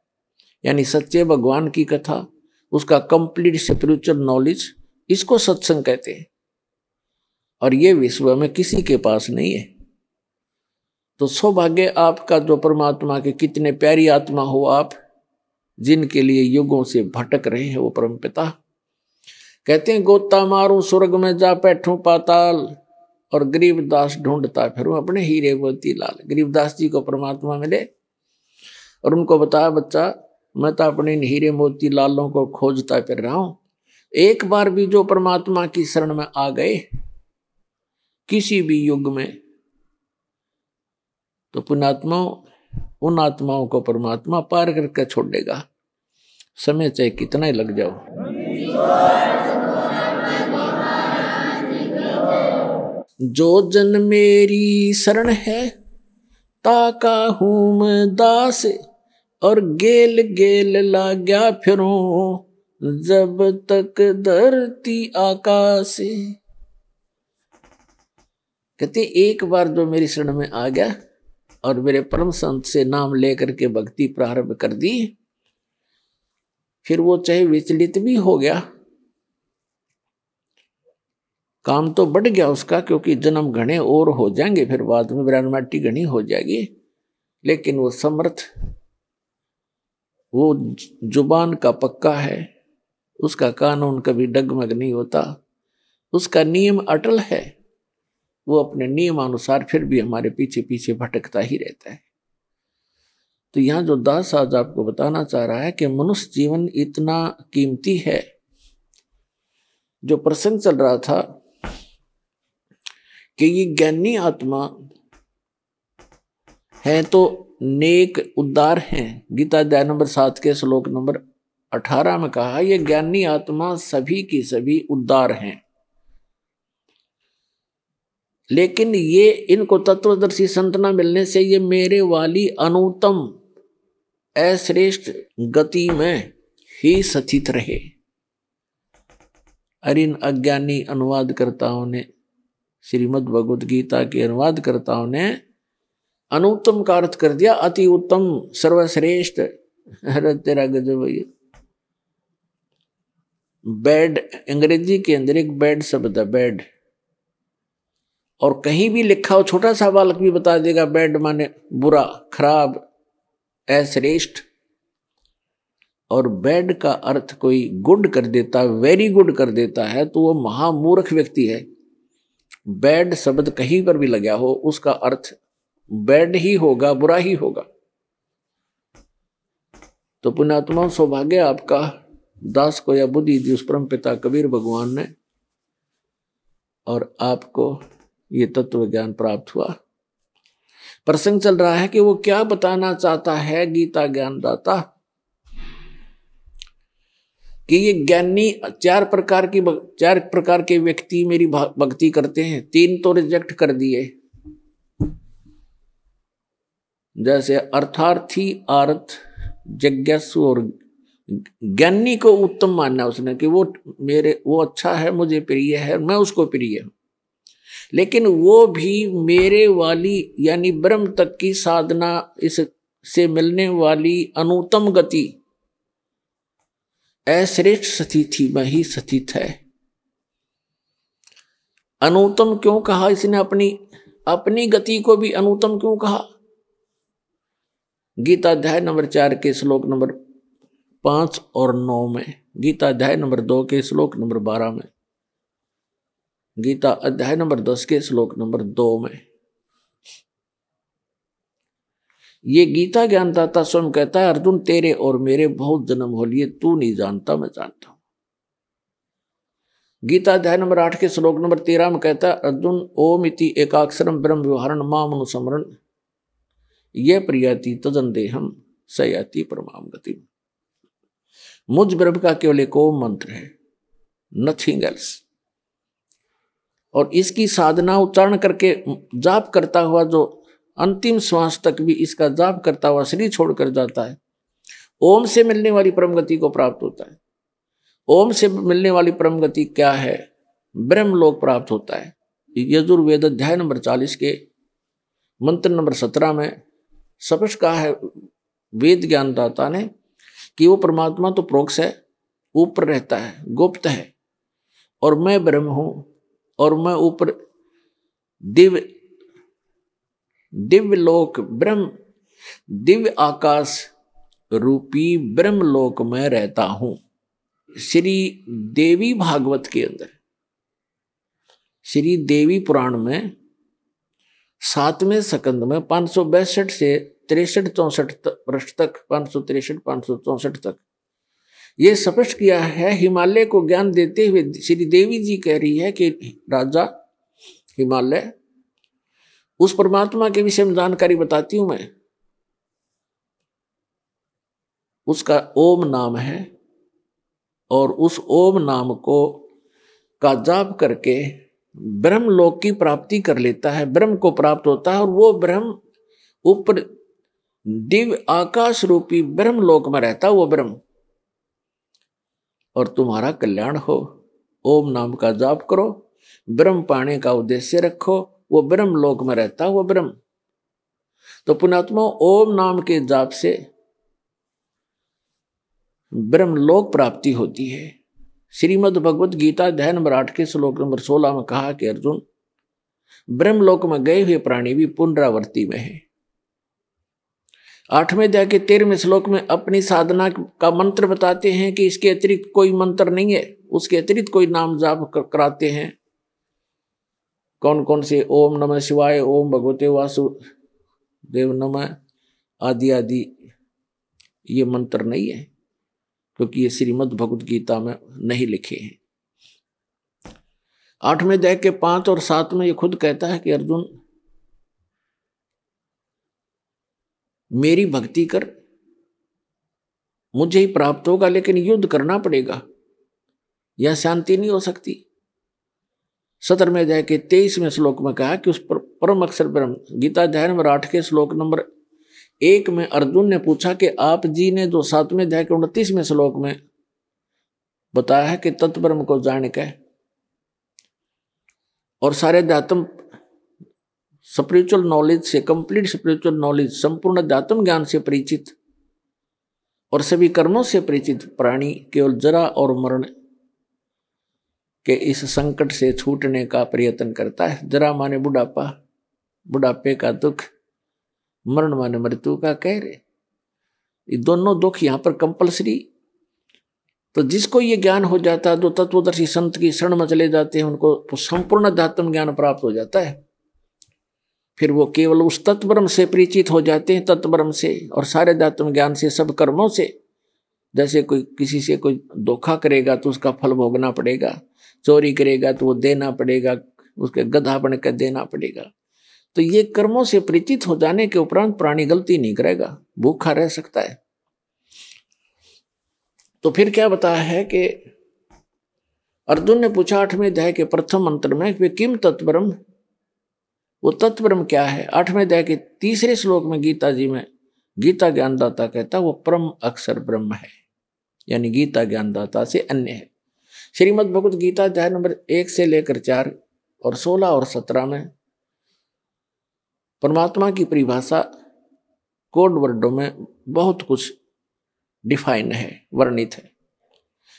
यानी सच्चे भगवान की कथा, उसका कंप्लीट स्पिरिचुअल नॉलेज, इसको सत्संग कहते हैं। और ये विश्व में किसी के पास नहीं है। तो सौभाग्य आपका जो परमात्मा के कितने प्यारी आत्मा हो आप, जिनके लिए युगों से भटक रहे हैं वो परमपिता। कहते हैं गोता मारूं स्वर्ग में जा बैठूं पाताल, और गरीबदास ढूंढता फिरूं अपने हीरे मोती लाल। गरीबदास जी को परमात्मा मिले और उनको बताया, बच्चा मैं तो अपने हीरे मोती लालों को खोजता फिर रहा हूं। एक बार भी जो परमात्मा की शरण में आ गए किसी भी युग में, तो पुण्यात्माओं, उन आत्माओं को परमात्मा पार करके छोड़ देगा, समय चाहे कितना ही लग जाओ। जो जन मेरी शरण है ताका हूं मैं दास, और गेल गेल लाग्या फिरूं जब तक धरती आकाश। कहते एक बार जो मेरी शरण में आ गया और मेरे परम संत से नाम लेकर के भक्ति प्रारंभ कर दी, फिर वो चाहे विचलित भी हो गया, काम तो बढ़ गया उसका, क्योंकि जन्म घने और हो जाएंगे, फिर बाद में ब्रह्माटी घनी हो जाएगी, लेकिन वो समर्थ, वो जुबान का पक्का है, उसका कानून कभी डगमग नहीं होता, उसका नियम अटल है, वो अपने नियमानुसार फिर भी हमारे पीछे पीछे भटकता ही रहता है। तो यहां जो दास आज आपको बताना चाह रहा है कि मनुष्य जीवन इतना कीमती है। जो प्रसंग चल रहा था कि ये ज्ञानी आत्मा हैं तो नेक उद्धार हैं। गीता अध्याय नंबर 7 के श्लोक नंबर 18 में कहा, ये ज्ञानी आत्मा सभी की सभी उद्धार हैं, लेकिन ये इनको तत्वदर्शी संत न मिलने से ये मेरे वाली अनुत्तम अश्रेष्ठ गति में ही स्थित रहे। और इन अज्ञानी अनुवादकर्ताओं ने, श्रीमद् भगवद गीता के अनुवादकर्ताओं ने अनुत्तम का अर्थ कर दिया अति उत्तम, सर्वश्रेष्ठ। अरे तेरा गजब है। बैड, अंग्रेजी के अंदर एक बैड शब्द है, बैड, और कहीं भी लिखा हो, छोटा सा बालक भी बता देगा बैड माने बुरा, खराब, अश्रेष्ठ। और बैड का अर्थ कोई गुड कर देता, वेरी गुड कर देता है, तो वो महामूर्ख व्यक्ति है। बैड शब्द कहीं पर भी लगा हो, उसका अर्थ बैड ही होगा, बुरा ही होगा। तो पुण्यात्मा, सौभाग्य आपका, दास को यह बुद्धि दी उस परम पिता कबीर भगवान ने, और आपको ये तत्व ज्ञान प्राप्त हुआ। प्रसंग चल रहा है कि वो क्या बताना चाहता है गीता ज्ञानदाता, कि ये ज्ञानी चार प्रकार के व्यक्ति मेरी भक्ति करते हैं। 3 तो रिजेक्ट कर दिए, जैसे अर्थार्थी, अर्थ जिज्ञासु और ज्ञानी को उत्तम मानना उसने, कि वो अच्छा है, मुझे प्रिय है, मैं उसको प्रिय हूं। लेकिन वो भी मेरे वाली यानी ब्रह्म तक की साधना, इससे मिलने वाली अनुत्तम गति, अश्रेष्ठ स्थिति में ही स्थित है। अनुत्तम क्यों कहा इसने? अपनी गति को भी अनुत्तम क्यों कहा? गीता अध्याय नंबर 4 के श्लोक नंबर 5 और 9 में, गीता अध्याय नंबर 2 के श्लोक नंबर 12 में, गीता अध्याय नंबर 10 के श्लोक नंबर 2 में। ये गीता ज्ञानदाता स्वयं कहता है, अर्जुन तेरे और मेरे बहुत जन्म हो लिए, तू नहीं जानता, मैं जानता हूं। गीता अध्याय नंबर 8 के श्लोक नंबर 13 में कहता है, अर्जुन ओम इति एकाक्षरम ब्रह्म व्यवहारण माम अनुस्मरण ये प्रियाति तजन देहम सयाति परमाम गति। मुझ ब्रह्म का केवल एक ओम मंत्र है, नथिंग एल्स। और इसकी साधना उच्चारण करके जाप करता हुआ जो अंतिम श्वास तक भी इसका जाप करता हुआ शरीर छोड़कर जाता है, ओम से मिलने वाली परम गति को प्राप्त होता है। ओम से मिलने वाली परम गति क्या है? ब्रह्म लोक प्राप्त होता है। यजुर्वेद अध्याय नंबर 40 के मंत्र नंबर 17 में स्पष्ट कहा है वेद ज्ञानदाता ने कि वो परमात्मा तो प्रोक्ष है, ऊपर रहता है, गुप्त है, और मैं ब्रह्म हूं, और मैं ऊपर दिव्य लोक ब्रह्म, दिव्य आकाश रूपी ब्रह्म लोक में रहता हूं। श्री देवी भागवत के अंदर, श्री देवी पुराण में 7वें स्कंद में 562 से 63-64 पृष्ठ तक, 563-564 तक ये स्पष्ट किया है। हिमालय को ज्ञान देते हुए श्री देवी जी कह रही है कि राजा हिमालय, उस परमात्मा के विषय में जानकारी बताती हूं मैं। उसका ओम नाम है, और उस ओम नाम को का जाप करके ब्रह्म लोक की प्राप्ति कर लेता है, ब्रह्म को प्राप्त होता है, और वो ब्रह्म ऊपर दिव्य आकाश रूपी ब्रह्म लोक में रहता है वो ब्रह्म। और तुम्हारा कल्याण हो, ओम नाम का जाप करो, ब्रह्म पाने का उद्देश्य रखो, वो ब्रह्म लोक में रहता है वो ब्रह्म। तो पुण्यात्मा, ओम नाम के जाप से ब्रह्म लोक प्राप्ति होती है। श्रीमद् भगवद गीता अध्याय नंबर 8 के श्लोक नंबर 16 में कहा कि अर्जुन, ब्रह्मलोक में गए हुए प्राणी भी पुनरावृत्ति में है। 8वें अध्याय के 13वें श्लोक में अपनी साधना का मंत्र बताते हैं कि इसके अतिरिक्त कोई मंत्र नहीं है, उसके अतिरिक्त कोई नाम जाप कराते हैं। कौन कौन से? ओम नमः शिवाय, ओम भगवते वासुदेव नमः आदि आदि ये मंत्र नहीं है, क्योंकि ये श्रीमद् भगवद गीता में नहीं लिखे हैं। 8वें अध्याय के 5 और 7 में ये खुद कहता है कि अर्जुन, मेरी भक्ति कर, मुझे ही प्राप्त होगा, लेकिन युद्ध करना पड़ेगा, यह शांति नहीं हो सकती। 17वें अध्याय के 23वें श्लोक में कहा कि उस परम अक्षर ब्रह्म, गीता अध्याय नंबर 8 के श्लोक नंबर 1 में अर्जुन ने पूछा कि आप जी ने जो 7वें अध्याय के 29वें श्लोक में बताया है कि तत्ब्रह्म को जान के और सारे अध्यात्म स्पिरिचुअल नॉलेज से, कंप्लीट स्पिरिचुअल नॉलेज, संपूर्ण अध्यात्म ज्ञान से परिचित और सभी कर्मों से परिचित प्राणी केवल जरा और मरण के इस संकट से छूटने का प्रयत्न करता है। जरा माने बुढ़ापा, बुढ़ापे का दुख, मरण माने मृत्यु का कहर। ये दोनों दुख यहाँ पर कंपलसरी। तो जिसको ये ज्ञान हो जाता है, जो तत्वदर्शी संत की शरण में चले जाते हैं, उनको संपूर्ण अध्यात्म ज्ञान प्राप्त हो जाता है। फिर वो केवल उस तत्ब्रह्म से परिचित हो जाते हैं, तत्ब्रह्म से और सारे अध्यात्म ज्ञान से, सब कर्मों से। जैसे कोई किसी से कोई धोखा करेगा तो उसका फल भोगना पड़ेगा, चोरी करेगा तो वो देना पड़ेगा, उसके गधा बनकर देना पड़ेगा। तो ये कर्मों से परिचित हो जाने के उपरांत प्राणी गलती नहीं करेगा, भूखा रह सकता है। तो फिर क्या बताया है कि अर्जुन ने पूछा 8वें अध्याय के प्रथम मंत्र में वे किम तत्ब्रह्म, वो तत्ब्रह्म क्या है। 8वें अध्याय के 3 श्लोक में गीता जी में गीता ज्ञानदाता कहता वो परम अक्षर ब्रह्म है, यानी गीता ज्ञानदाता से अन्य है। श्रीमद् भगवत गीता अध्याय नंबर 1 से लेकर 4 और 16 और 17 में परमात्मा की परिभाषा कोड वर्डों में बहुत कुछ डिफाइन है, वर्णित है।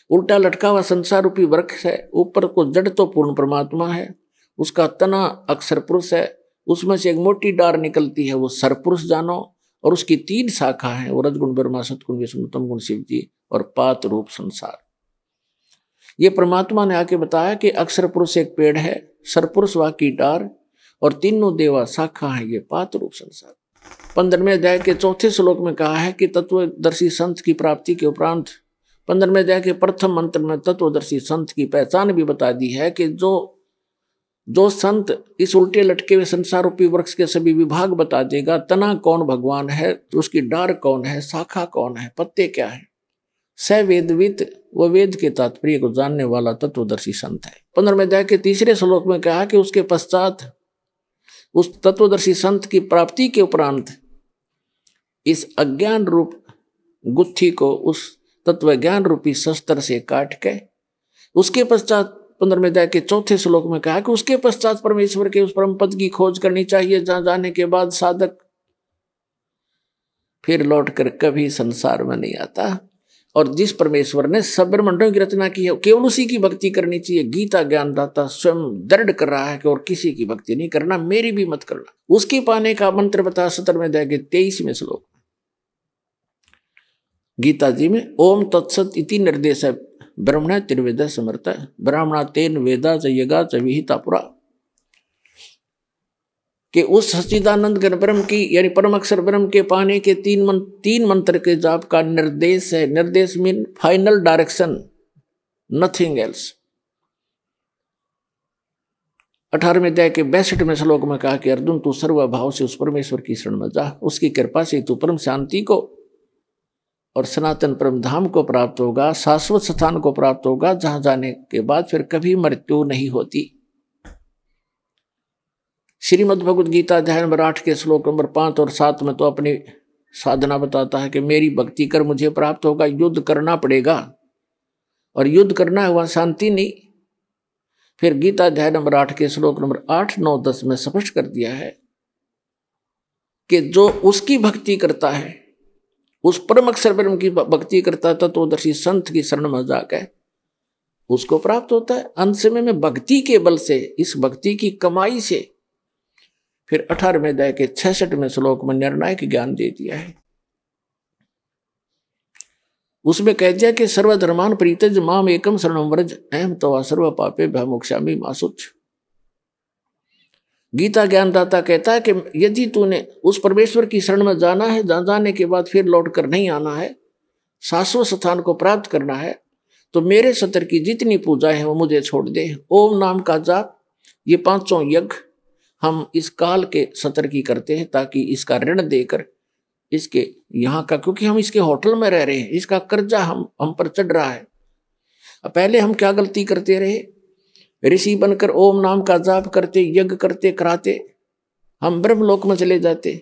उल्टा लटका हुआ संसार रूपी वृक्ष है, ऊपर को जड़ तो पूर्ण परमात्मा है, उसका तना अक्षर पुरुष है, उसमें से एक मोटी डार निकलती है, वो सरपुरुष जानो, और उसकी 3 शाखा है, वो रजगुण ब्रह्मा, सतगुण विष्णु, तमगुण शिव जी और पात रूप संसार। ये परमात्मा ने आके बताया कि अक्षर पुरुष एक पेड़ है, सरपुरुष वा की डार और तीनों देवा शाखा है, ये पात रूप संसार। 15वें अध्याय के 4 श्लोक में कहा है कि तत्वदर्शी संत की प्राप्ति के उपरांत 15वें अध्याय के प्रथम मंत्र में तत्वदर्शी संत की पहचान भी बता दी है कि जो संत इस उल्टे लटके हुए संसार रूपी वृक्ष के सभी विभाग बता देगा, तना कौन भगवान है, तो उसकी डार कौन है, शाखा कौन है, पत्ते क्या है, स वेदविद, वो वेद के तात्पर्य को जानने वाला तत्वदर्शी संत है। 15वें अध्याय के 3 श्लोक में कहा कि उसके पश्चात उस तत्वदर्शी संत की प्राप्ति के उपरांत इस अज्ञान रूप गुत्थी को उस तत्व ज्ञान रूपी शस्त्र से काट के, उसके पश्चात 15वें अध्याय के 4 श्लोक में कहा कि उसके पश्चात परमेश्वर के उस परम पद की खोज करनी चाहिए, जहां जाने के बाद साधक फिर लौटकर कभी संसार में नहीं आता। और जिस परमेश्वर ने सब ब्रह्मांडों की रचना की है, केवल उसी की भक्ति करनी चाहिए। गीता ज्ञानदाता स्वयं दृढ़ कर रहा है कि और किसी की भक्ति नहीं करना, मेरी भी मत करना। उसकी पाने का मंत्र बता 17वें अध्याय के 23वें श्लोक गीता जी में, ओम तत्सत इति निर्देश है ब्रह्मण त्रिवेद समर्थ ब्राह्मणा तेन वेदा च यगा च विहिता पुरा, कि उस सच्चिदानंद घन ब्रह्म की यानी परम अक्षर ब्रह्म के पाने के 3 मंत्र के जाप का निर्देश है। निर्देश mean final direction, nothing else. 18वें अध्याय के 62वें श्लोक में कहा कि अर्जुन तू सर्वभाव से उस परमेश्वर की शरण में जा, उसकी कृपा से तू परम शांति को और सनातन परम धाम को प्राप्त होगा, शाश्वत स्थान को प्राप्त होगा, जहां जाने के बाद फिर कभी मृत्यु नहीं होती। श्रीमद् भगवद गीता अध्याय नंबर 8 के श्लोक नंबर 5 और 7 में तो अपनी साधना बताता है कि मेरी भक्ति कर मुझे प्राप्त होगा, युद्ध करना पड़ेगा, और युद्ध करना हुआ शांति नहीं। फिर गीता अध्याय नंबर 8 के श्लोक नंबर 8, 9, 10 में स्पष्ट कर दिया है कि जो उसकी भक्ति करता है, उस परम अक्षर ब्रह्म की भक्ति करता है, तत्वदर्शी संत की शरण में जाकर उसको प्राप्त होता है। अंत समय में भक्ति के बल से, इस भक्ति की कमाई से फिर 18वें अध्याय के 66वें श्लोक में निर्णायक ज्ञान दे दिया है। उसमें कह दिया कि सर्वधर्मान परित्यज्य माम एकम शरणं व्रज अहम तवा सर्व पापेभ्यः मोक्षामि मा शुच। गीता ज्ञानदाता कहता है कि यदि तूने उस परमेश्वर की शरण में जाना है, जहां जाने के बाद फिर लौट कर नहीं आना है, शाश्वत स्थान को प्राप्त करना है, तो मेरे सत्र की जितनी पूजाएं हैं वो मुझे छोड़ दे। ओम नाम का जाप, ये 5 यज्ञ हम इस काल के सत्र की करते हैं ताकि इसका ऋण देकर इसके यहाँ का, क्योंकि हम इसके होटल में रह रहे हैं, इसका कर्जा हम पर चढ़ रहा है। पहले हम क्या गलती करते रहे, ऋषि बनकर ओम नाम का जाप करते, यज्ञ करते कराते, हम ब्रह्मलोक में चले जाते।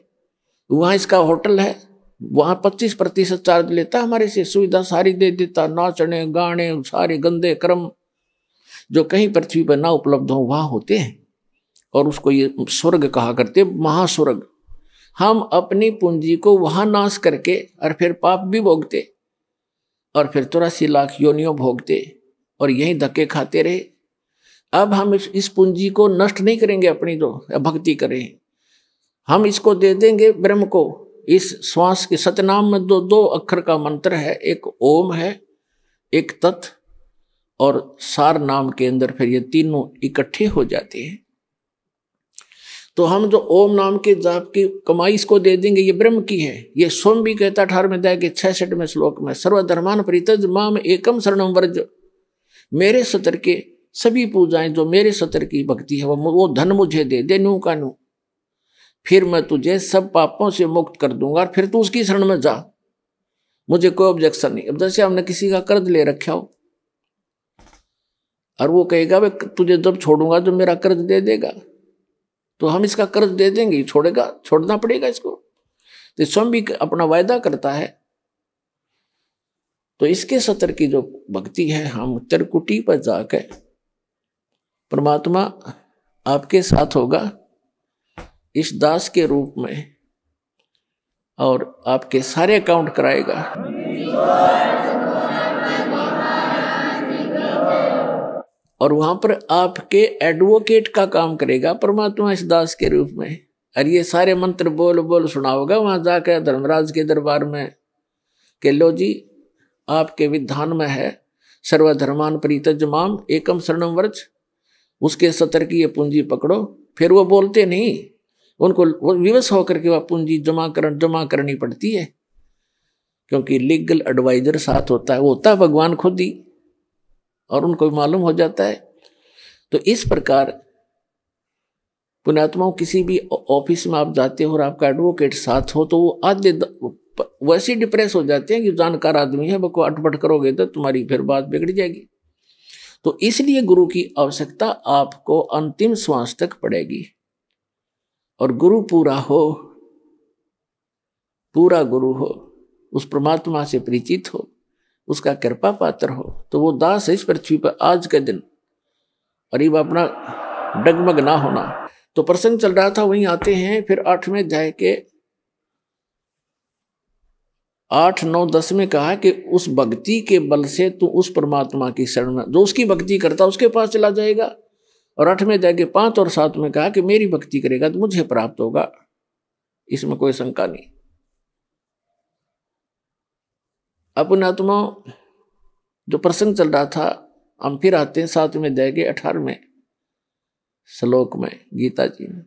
वहां इसका होटल है, वहां 25% चार्ज लेता, हमारे से सुविधा सारी दे देता, नाचने गाने सारे गंदे कर्म जो कहीं पृथ्वी पर ना उपलब्ध हो वहां होते हैं, और उसको ये स्वर्ग कहा करते, महास्वर्ग। हम अपनी पूंजी को वहां नाश करके और फिर पाप भी भोगते, और फिर 83 लाख योनियों भोगते, और यही धक्के खाते रहे। अब हम इस पूंजी को नष्ट नहीं करेंगे, अपनी जो भक्ति करें, हम इसको दे देंगे ब्रह्म को। इस श्वास के सतनाम में दो अक्षर का मंत्र है, एक ओम है, एक तत्, और सार नाम के अंदर फिर ये तीनों इकट्ठे हो जाते हैं। तो हम जो ओम नाम के जाप की कमाई इसको दे देंगे, ये ब्रह्म की है। ये स्वयं भी कहता 18वें अध्याय के 66वें श्लोक में, सर्वधर्मान परित्यज माम एकम शरणम व्रज। मेरे सतर के सभी पूजाएं, जो मेरे सतर की भक्ति है, वो धन मुझे दे दे, नू का नू, फिर मैं तुझे सब पापों से मुक्त कर दूंगा, और फिर तू उसकी शरण में जा, मुझे कोई ऑब्जेक्शन नहीं। अब जैसे हमने किसी का कर्ज ले रखा हो, और वो कहेगा भाई तुझे जब छोड़ूंगा तो मेरा कर्ज दे देगा, तो हम इसका कर्ज दे देंगे, छोड़ेगा, छोड़ना पड़ेगा इसको। तो स्वयं भी अपना वायदा करता है। तो इसके सतर की जो भक्ति है, हम त्रिकुटी पर जाकर परमात्मा आपके साथ होगा इस दास के रूप में, और आपके सारे अकाउंट कराएगा। और वहां पर आपके एडवोकेट का काम करेगा परमात्मा इस दास के रूप में। और ये सारे मंत्र बोल बोल सुनाओगा वहां जाकर धर्मराज के दरबार में कि लो जी, आपके विधान में है सर्वधर्मान परित्यज माम एकम शरणम व्रज, उसके सतर की ये पूंजी पकड़ो। फिर वो बोलते नहीं, उनको वो विवश होकर के वह पूंजी जमा करनी पड़ती है, क्योंकि लीगल एडवाइजर साथ होता है, वो होता है भगवान खुद ही, और उनको मालूम हो जाता है। तो इस प्रकार पुण्यात्माओं, किसी भी ऑफिस में आप जाते हो और आपका एडवोकेट साथ हो, तो वो आधे वैसे डिप्रेस हो जाते हैं कि जानकार आदमी है, बको अटपट करोगे तो तुम्हारी फिर बात बिगड़ जाएगी। तो इसलिए गुरु की आवश्यकता आपको अंतिम श्वास तक पड़ेगी। और गुरु पूरा हो, पूरा गुरु हो, उस परमात्मा से परिचित हो, उसका कृपा पात्र हो, तो वो दास है इस पृथ्वी पर आज के दिन। और ये अपना डगमग ना होना। तो प्रसंग चल रहा था, वहीं आते हैं फिर 8वें अध्याय के 8, 9, 10 में कहा कि उस भक्ति के बल से तू उस परमात्मा की शरण में, जो उसकी भक्ति करता उसके पास चला जाएगा। और 8वें अध्याय के 5 और 7 में कहा कि मेरी भक्ति करेगा तो मुझे प्राप्त होगा, इसमें कोई शंका नहीं। अपने आत्मा जो प्रसंग चल रहा था, हम फिर आते हैं 7वें अध्याय के 18वें श्लोक में गीता जी में।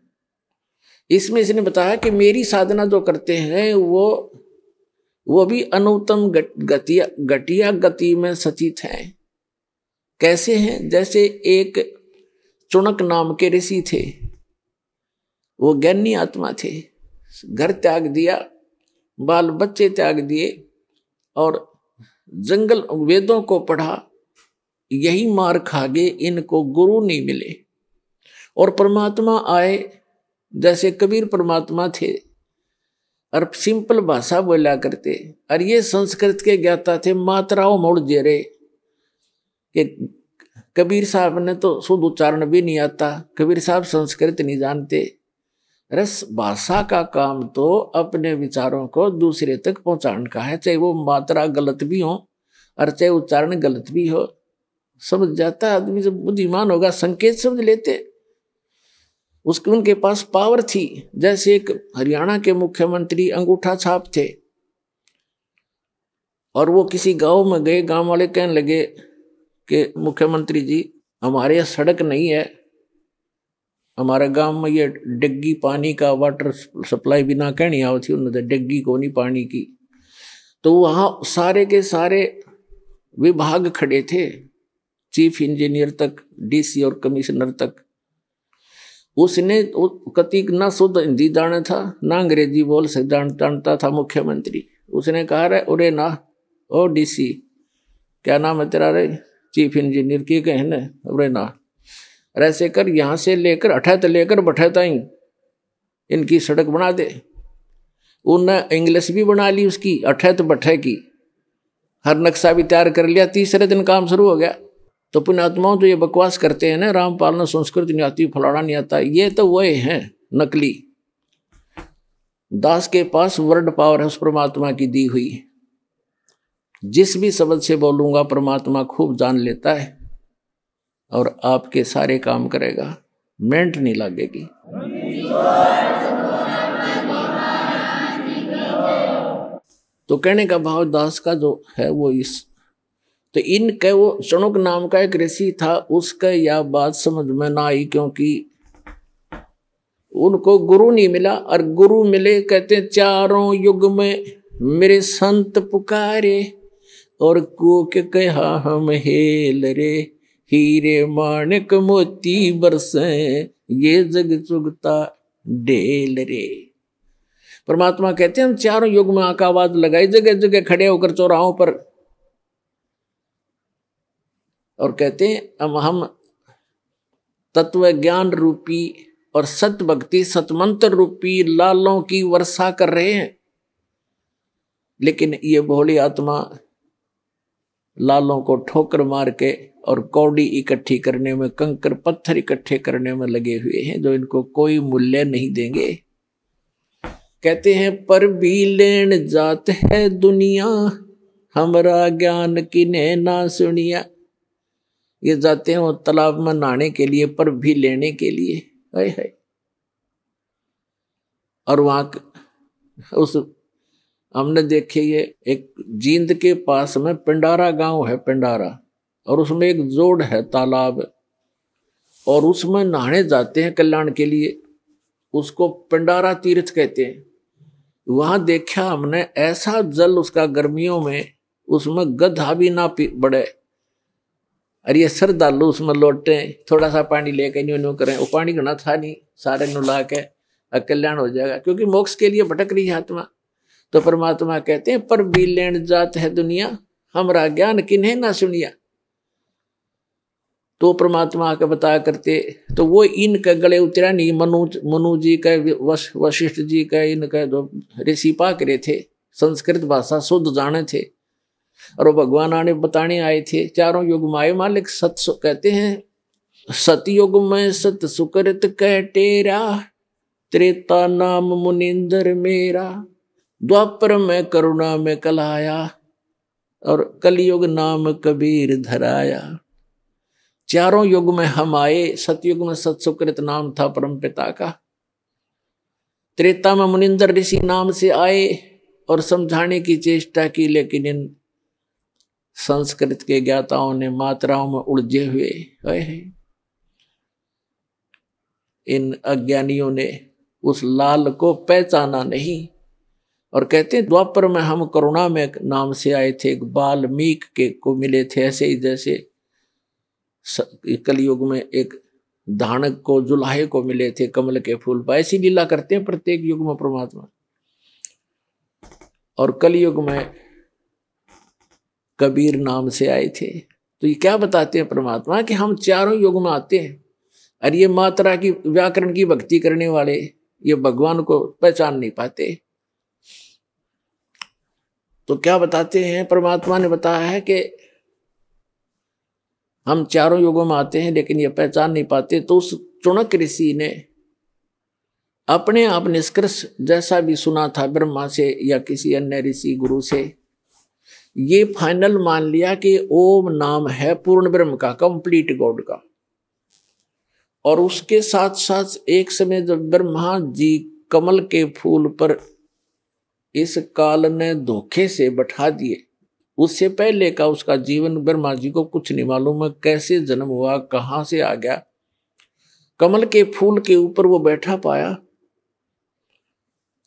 इसमें इसने बताया कि मेरी साधना जो करते हैं वो भी अनुत्तम घटिया गति में सचित हैं। कैसे हैं? जैसे एक चुनक नाम के ऋषि थे, वो ज्ञानी आत्मा थे, घर त्याग दिया, बाल बच्चे त्याग दिए, और जंगल वेदों को पढ़ा, यही मार खा गए, इनको गुरु नहीं मिले। और परमात्मा आए, जैसे कबीर परमात्मा थे, और सिंपल भाषा बोला करते, और ये संस्कृत के ज्ञाता थे, मात्राओं मोड़ जेरे कि कबीर साहब ने तो शुद्ध उच्चारण भी नहीं आता, कबीर साहब संस्कृत नहीं जानते। रस भाषा का काम तो अपने विचारों को दूसरे तक पहुंचाने का है, चाहे वो मात्रा गलत भी हो और चाहे उच्चारण गलत भी हो। समझ जाता है आदमी, जब बुद्धिमान होगा संकेत समझ लेते। उसके उनके पास पावर थी। जैसे एक हरियाणा के मुख्यमंत्री अंगूठा छाप थे, और वो किसी गांव में गए, गांव वाले कहने लगे कि मुख्यमंत्री जी, हमारे यहाँ सड़क नहीं है, हमारे गांव में ये डिग्गी पानी का वाटर सप्लाई बिना कहनी आओ थी, उन्होंने डिग्गी को नहीं पानी की। तो वहाँ सारे के सारे विभाग खड़े थे, चीफ इंजीनियर तक, डीसी और कमिश्नर तक। उसने कतीक ना शुद्ध हिंदी जाना था ना अंग्रेजी बोल से जानता था मुख्यमंत्री। उसने कहा रे उरे ना ओ डीसी, क्या नाम है तेरा रे, चीफ इंजीनियर की कहने, उरे ना ऐसे कर यहाँ से लेकर अठत लेकर बठत आई इनकी सड़क बना दे। उनने इंग्लिश भी बना ली उसकी, अठत बठे की, हर नक्शा भी तैयार कर लिया। तीसरे दिन काम शुरू हो गया। तो पुण्यात्माओं तो ये बकवास करते हैं ना, रामपाल ने संस्कृत नहीं आती, फलाना नहीं आता, ये तो वही हैं नकली। दास के पास वर्ड पावर है उस परमात्मा की दी हुई। जिस भी शब्द से बोलूंगा परमात्मा खूब जान लेता है और आपके सारे काम करेगा, मेंट नहीं लगेगी। तो कहने का भाव दास का जो है वो इस, तो इनके वो चणुक नाम का एक ऋषि था, उसका यह बात समझ में ना आई, क्योंकि उनको गुरु नहीं मिला। और गुरु मिले, कहते चारों युग में मेरे संत पुकारे और को के कहा हम हेल रे, हीरे माणिक मोती बरसे ये जग चुगता ढेल रे। परमात्मा कहते हैं हम चारों युग में आका आवाज लगाई, जगह जगह खड़े होकर चौराहों पर, और कहते हैं अब हम तत्व ज्ञान रूपी और सत भक्ति सतमंत्र रूपी लालों की वर्षा कर रहे हैं। लेकिन ये भोली आत्मा लालों को ठोकर मार के और कौड़ी इकट्ठी करने में, कंकर पत्थर इकट्ठे करने में लगे हुए हैं, जो इनको कोई मूल्य नहीं देंगे। कहते हैं पर भी लेन जात है दुनिया, हमरा ज्ञान किने ना सुनिया। ये जाते हैं वो तालाब में नहाने के लिए, पर भी लेने के लिए है। और वहां उस हमने देखे, ये एक जींद के पास में पिंडारा गांव है, पिंडारा, और उसमें एक जोड़ है तालाब, और उसमें नहाने जाते हैं कल्याण के लिए, उसको पिंडारा तीर्थ कहते हैं। वहां देखा हमने ऐसा जल उसका गर्मियों में, उसमें गधा भी ना बढ़े। अरे ये श्रद्धालु उसमें लौटे, थोड़ा सा पानी लेके न्यू करें, वो पानी घना था नहीं, सारे नु ला के कल्याण हो जाएगा, क्योंकि मोक्ष के लिए भटक रही है आत्मा। तो परमात्मा कहते हैं पर भी लेन जात है दुनिया, हमरा ज्ञान किन्हें ना सुनिया। तो परमात्मा आके बताया करते, तो वो इनके गले उतरा नहीं। मनु जी का, वशिष्ठ जी का, इनका जो ऋषि पाक रहे थे, संस्कृत भाषा शुद्ध जाने थे, और वो भगवान आने बताने आए थे। चारों युग में आए मालिक। कहते हैं सतयुग में सत सुकृत कह टेरा, त्रेता नाम मुनिंदर मेरा, द्वापर में करुणा में कलाया, और कलयुग नाम कबीर धराया। चारों युग में हम आए। सतयुग में सत सुकृत नाम था परम पिता का, त्रेता में मुनिंदर ऋषि नाम से आए और समझाने की चेष्टा की, लेकिन इन संस्कृत के ज्ञाताओं ने मात्राओं में उलझे हुए हैं। इन अज्ञानियों ने उस लाल को पहचाना नहीं। और कहते हैं द्वापर में हम करुणा में नाम से आए थे, एक बाल्मीक के को मिले थे, ऐसे ही जैसे कलयुग में एक धानक को, जुलाहे को मिले थे कमल के फूल पर। ऐसी लीला करते हैं प्रत्येक युग में परमात्मा। और कलयुग में कबीर नाम से आए थे। तो ये क्या बताते हैं परमात्मा कि हम चारों युग में आते हैं, और ये मात्रा की व्याकरण की भक्ति करने वाले ये भगवान को पहचान नहीं पाते। तो क्या बताते हैं, परमात्मा ने बताया है कि हम चारों युगों में आते हैं लेकिन ये पहचान नहीं पाते। तो उस चुनक ऋषि ने अपने आप निष्कर्ष जैसा भी सुना था ब्रह्मा से या किसी अन्य ऋषि गुरु से, ये फाइनल मान लिया कि ओम नाम है पूर्ण ब्रह्म का, कंप्लीट गॉड का। और उसके साथ साथ एक समय जब ब्रह्मा जी कमल के फूल पर इस काल ने धोखे से बैठा दिए, उससे पहले का उसका जीवन ब्रह्मा जी को कुछ नहीं मालूम है, कैसे जन्म हुआ, कहां से आ गया। कमल के फूल के ऊपर वो बैठा पाया,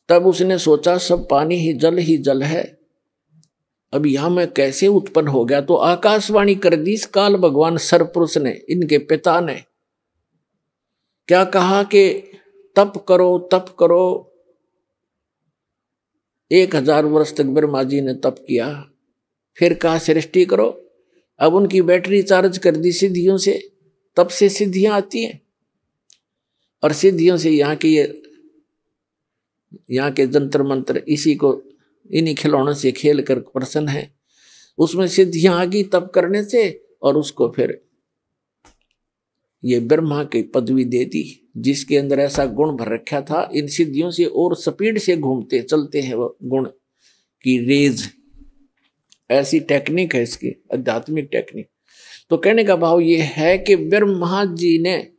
तब उसने सोचा सब पानी ही जल है, अब यहां मैं कैसे उत्पन्न हो गया। तो आकाशवाणी कर दी इस काल भगवान सरपुरुष ने, इनके पिता ने, क्या कहा कि तप करो तप करो। 1000 वर्ष तक ब्रह्मा जी ने तप किया, फिर कहा सृष्टि करो। अब उनकी बैटरी चार्ज कर दी सिद्धियों से, तब से सिद्धियां आती हैं। और सिद्धियों से यहाँ के जंतर मंत्र इसी को इन्हीं खिलौनों से खेल कर प्रसन्न है। उसमें सिद्धियां आ गई तप करने से, और उसको फिर ये ब्रह्मा की पदवी दे दी, जिसके अंदर ऐसा गुण भर रखा था। इन सिद्धियों से और स्पीड से घूमते चलते हैं वो गुण की रेज। ऐसी टेक्निक है इसकी, आध्यात्मिक टेक्निक। तो कहने का भाव ये है कि ब्रह्मा जी ने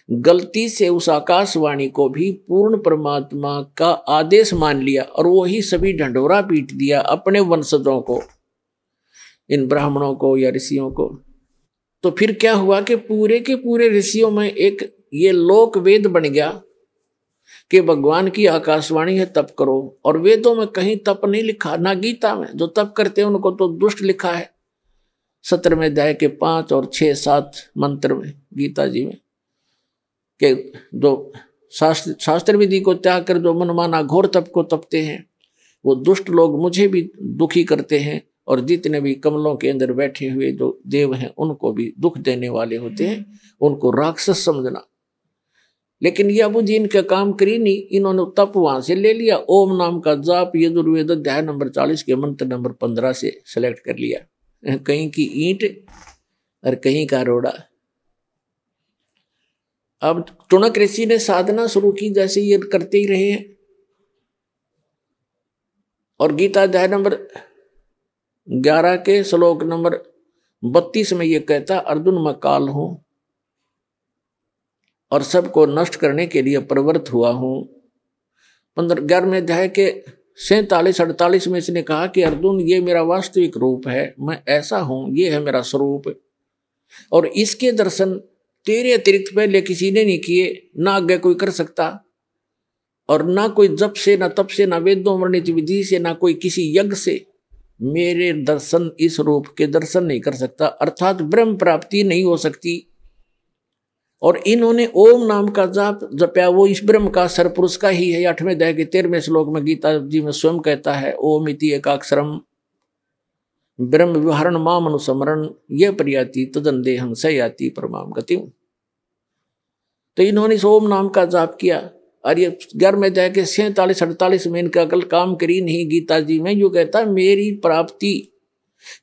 गलती से उस आकाशवाणी को भी पूर्ण परमात्मा का आदेश मान लिया, और वही सभी ढंढोरा पीट दिया अपने वंशजों को, इन ब्राह्मणों को या ऋषियों को। तो फिर क्या हुआ कि पूरे के पूरे ऋषियों में एक ये लोक वेद बन गया कि भगवान की आकाशवाणी है तप करो। और वेदों में कहीं तप नहीं लिखा, ना गीता में। जो तप करते हैं उनको तो दुष्ट लिखा है 17वें अध्याय के 5 और 6, 7 मंत्र में गीता जी में, कि जो शास्त्र विधि को त्याग कर जो मनमाना घोर तप को तपते हैं, वो दुष्ट लोग मुझे भी दुखी करते हैं, और जितने भी कमलों के अंदर बैठे हुए जो देव हैं उनको भी दुख देने वाले होते हैं, उनको राक्षस समझना। लेकिन ये अबू जी इनका काम करी नहीं, इन्होंने तप वहां से ले लिया। ओम नाम का जाप यजुर्वेद अध्याय नंबर 40 के मंत्र नंबर 15 से सेलेक्ट कर लिया। कहीं की ईंट और कहीं का रोड़ा। अब टुणक ऋषि ने साधना शुरू की, जैसे ये करते ही रहे हैं। और गीता अध्याय नंबर 11 के श्लोक नंबर 32 में ये कहता, अर्जुन मैं काल हूं और सबको नष्ट करने के लिए प्रवृत्त हुआ हूं। 11वें अध्याय के 47-48 में इसने कहा कि अर्जुन ये मेरा वास्तविक रूप है, मैं ऐसा हूं, ये है मेरा स्वरूप, और इसके दर्शन तेरे अतिरिक्त पहले किसी ने नहीं किए, ना आगे कोई कर सकता, और ना कोई जप से, ना तप से, ना वेदों वर्णित विधि से, ना कोई किसी यज्ञ से मेरे दर्शन, इस रूप के दर्शन नहीं कर सकता, अर्थात ब्रह्म प्राप्ति नहीं हो सकती। और इन्होंने ओम नाम का जाप जपया, वो इस ब्रह्म का सरपुरुष का ही है। 8वें अध्याय के 13वें श्लोक में गीता जी में स्वयं कहता है, ओम इति एकाक्षरम ब्रह्म विहरण माम अनुस्मरण ये प्रयाति तदंदेहं स याति परमाम गतिम। तो इन्होंने इस ओम नाम का जाप किया, और ये 11वें अध्याय के 47-48 में इनका कल काम करी नहीं। गीता जी में यो कहता, मेरी प्राप्ति,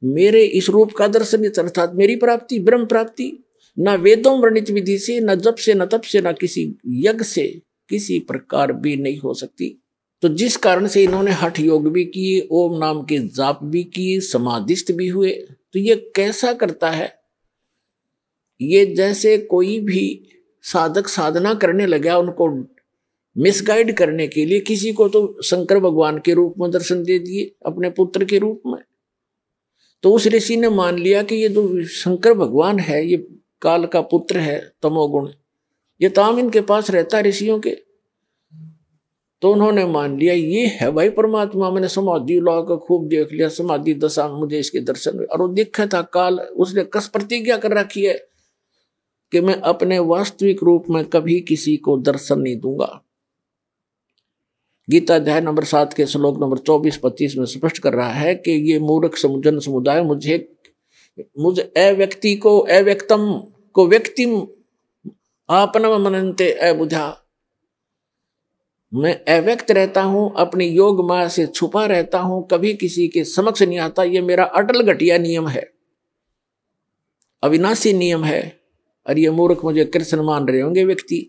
मेरे इस रूप का दर्शन, अर्थात मेरी प्राप्ति, ब्रह्म प्राप्ति, ना वेदों वर्णित विधि से, न जप से, न तप से, न किसी यज्ञ से किसी प्रकार भी नहीं हो सकती। तो जिस कारण से इन्होंने हठ योग भी किए, ओम नाम के जाप भी किए, समाधिस्थ भी हुए। तो ये कैसा करता है, ये जैसे कोई भी साधक साधना करने लगा, उनको मिसगाइड करने के लिए किसी को तो शंकर भगवान के रूप में दर्शन दे दिए, अपने पुत्र के रूप में। तो उस ऋषि ने मान लिया कि ये जो शंकर भगवान है ये काल का पुत्र है, तमोगुण, ये ताम इनके पास रहता है ऋषियों के। तो उन्होंने मान लिया ये है भाई परमात्मा। मैंने समाधि ला कर खूब देख लिया, समाधि दशा में मुझे इसके दर्शन हुए। और वो देखा था काल, उसने कस प्रतिज्ञा कर रखी है कि मैं अपने वास्तविक रूप में कभी किसी को दर्शन नहीं दूंगा। गीता अध्याय नंबर 7 के श्लोक नंबर 24-25 में स्पष्ट कर रहा है कि ये मूर्ख जन समुदाय मुझ अव्यक्ति को, अव्यक्तम को व्यक्तिम आपनम मनन्ते अबुधा। मैं अव्यक्त रहता हूं, अपनी योग माया से छुपा रहता हूं, कभी किसी के समक्ष नहीं आता। ये मेरा अटल घटिया नियम है, अविनाशी नियम है। और ये मूर्ख मुझे कृष्ण मान रहे होंगे व्यक्ति।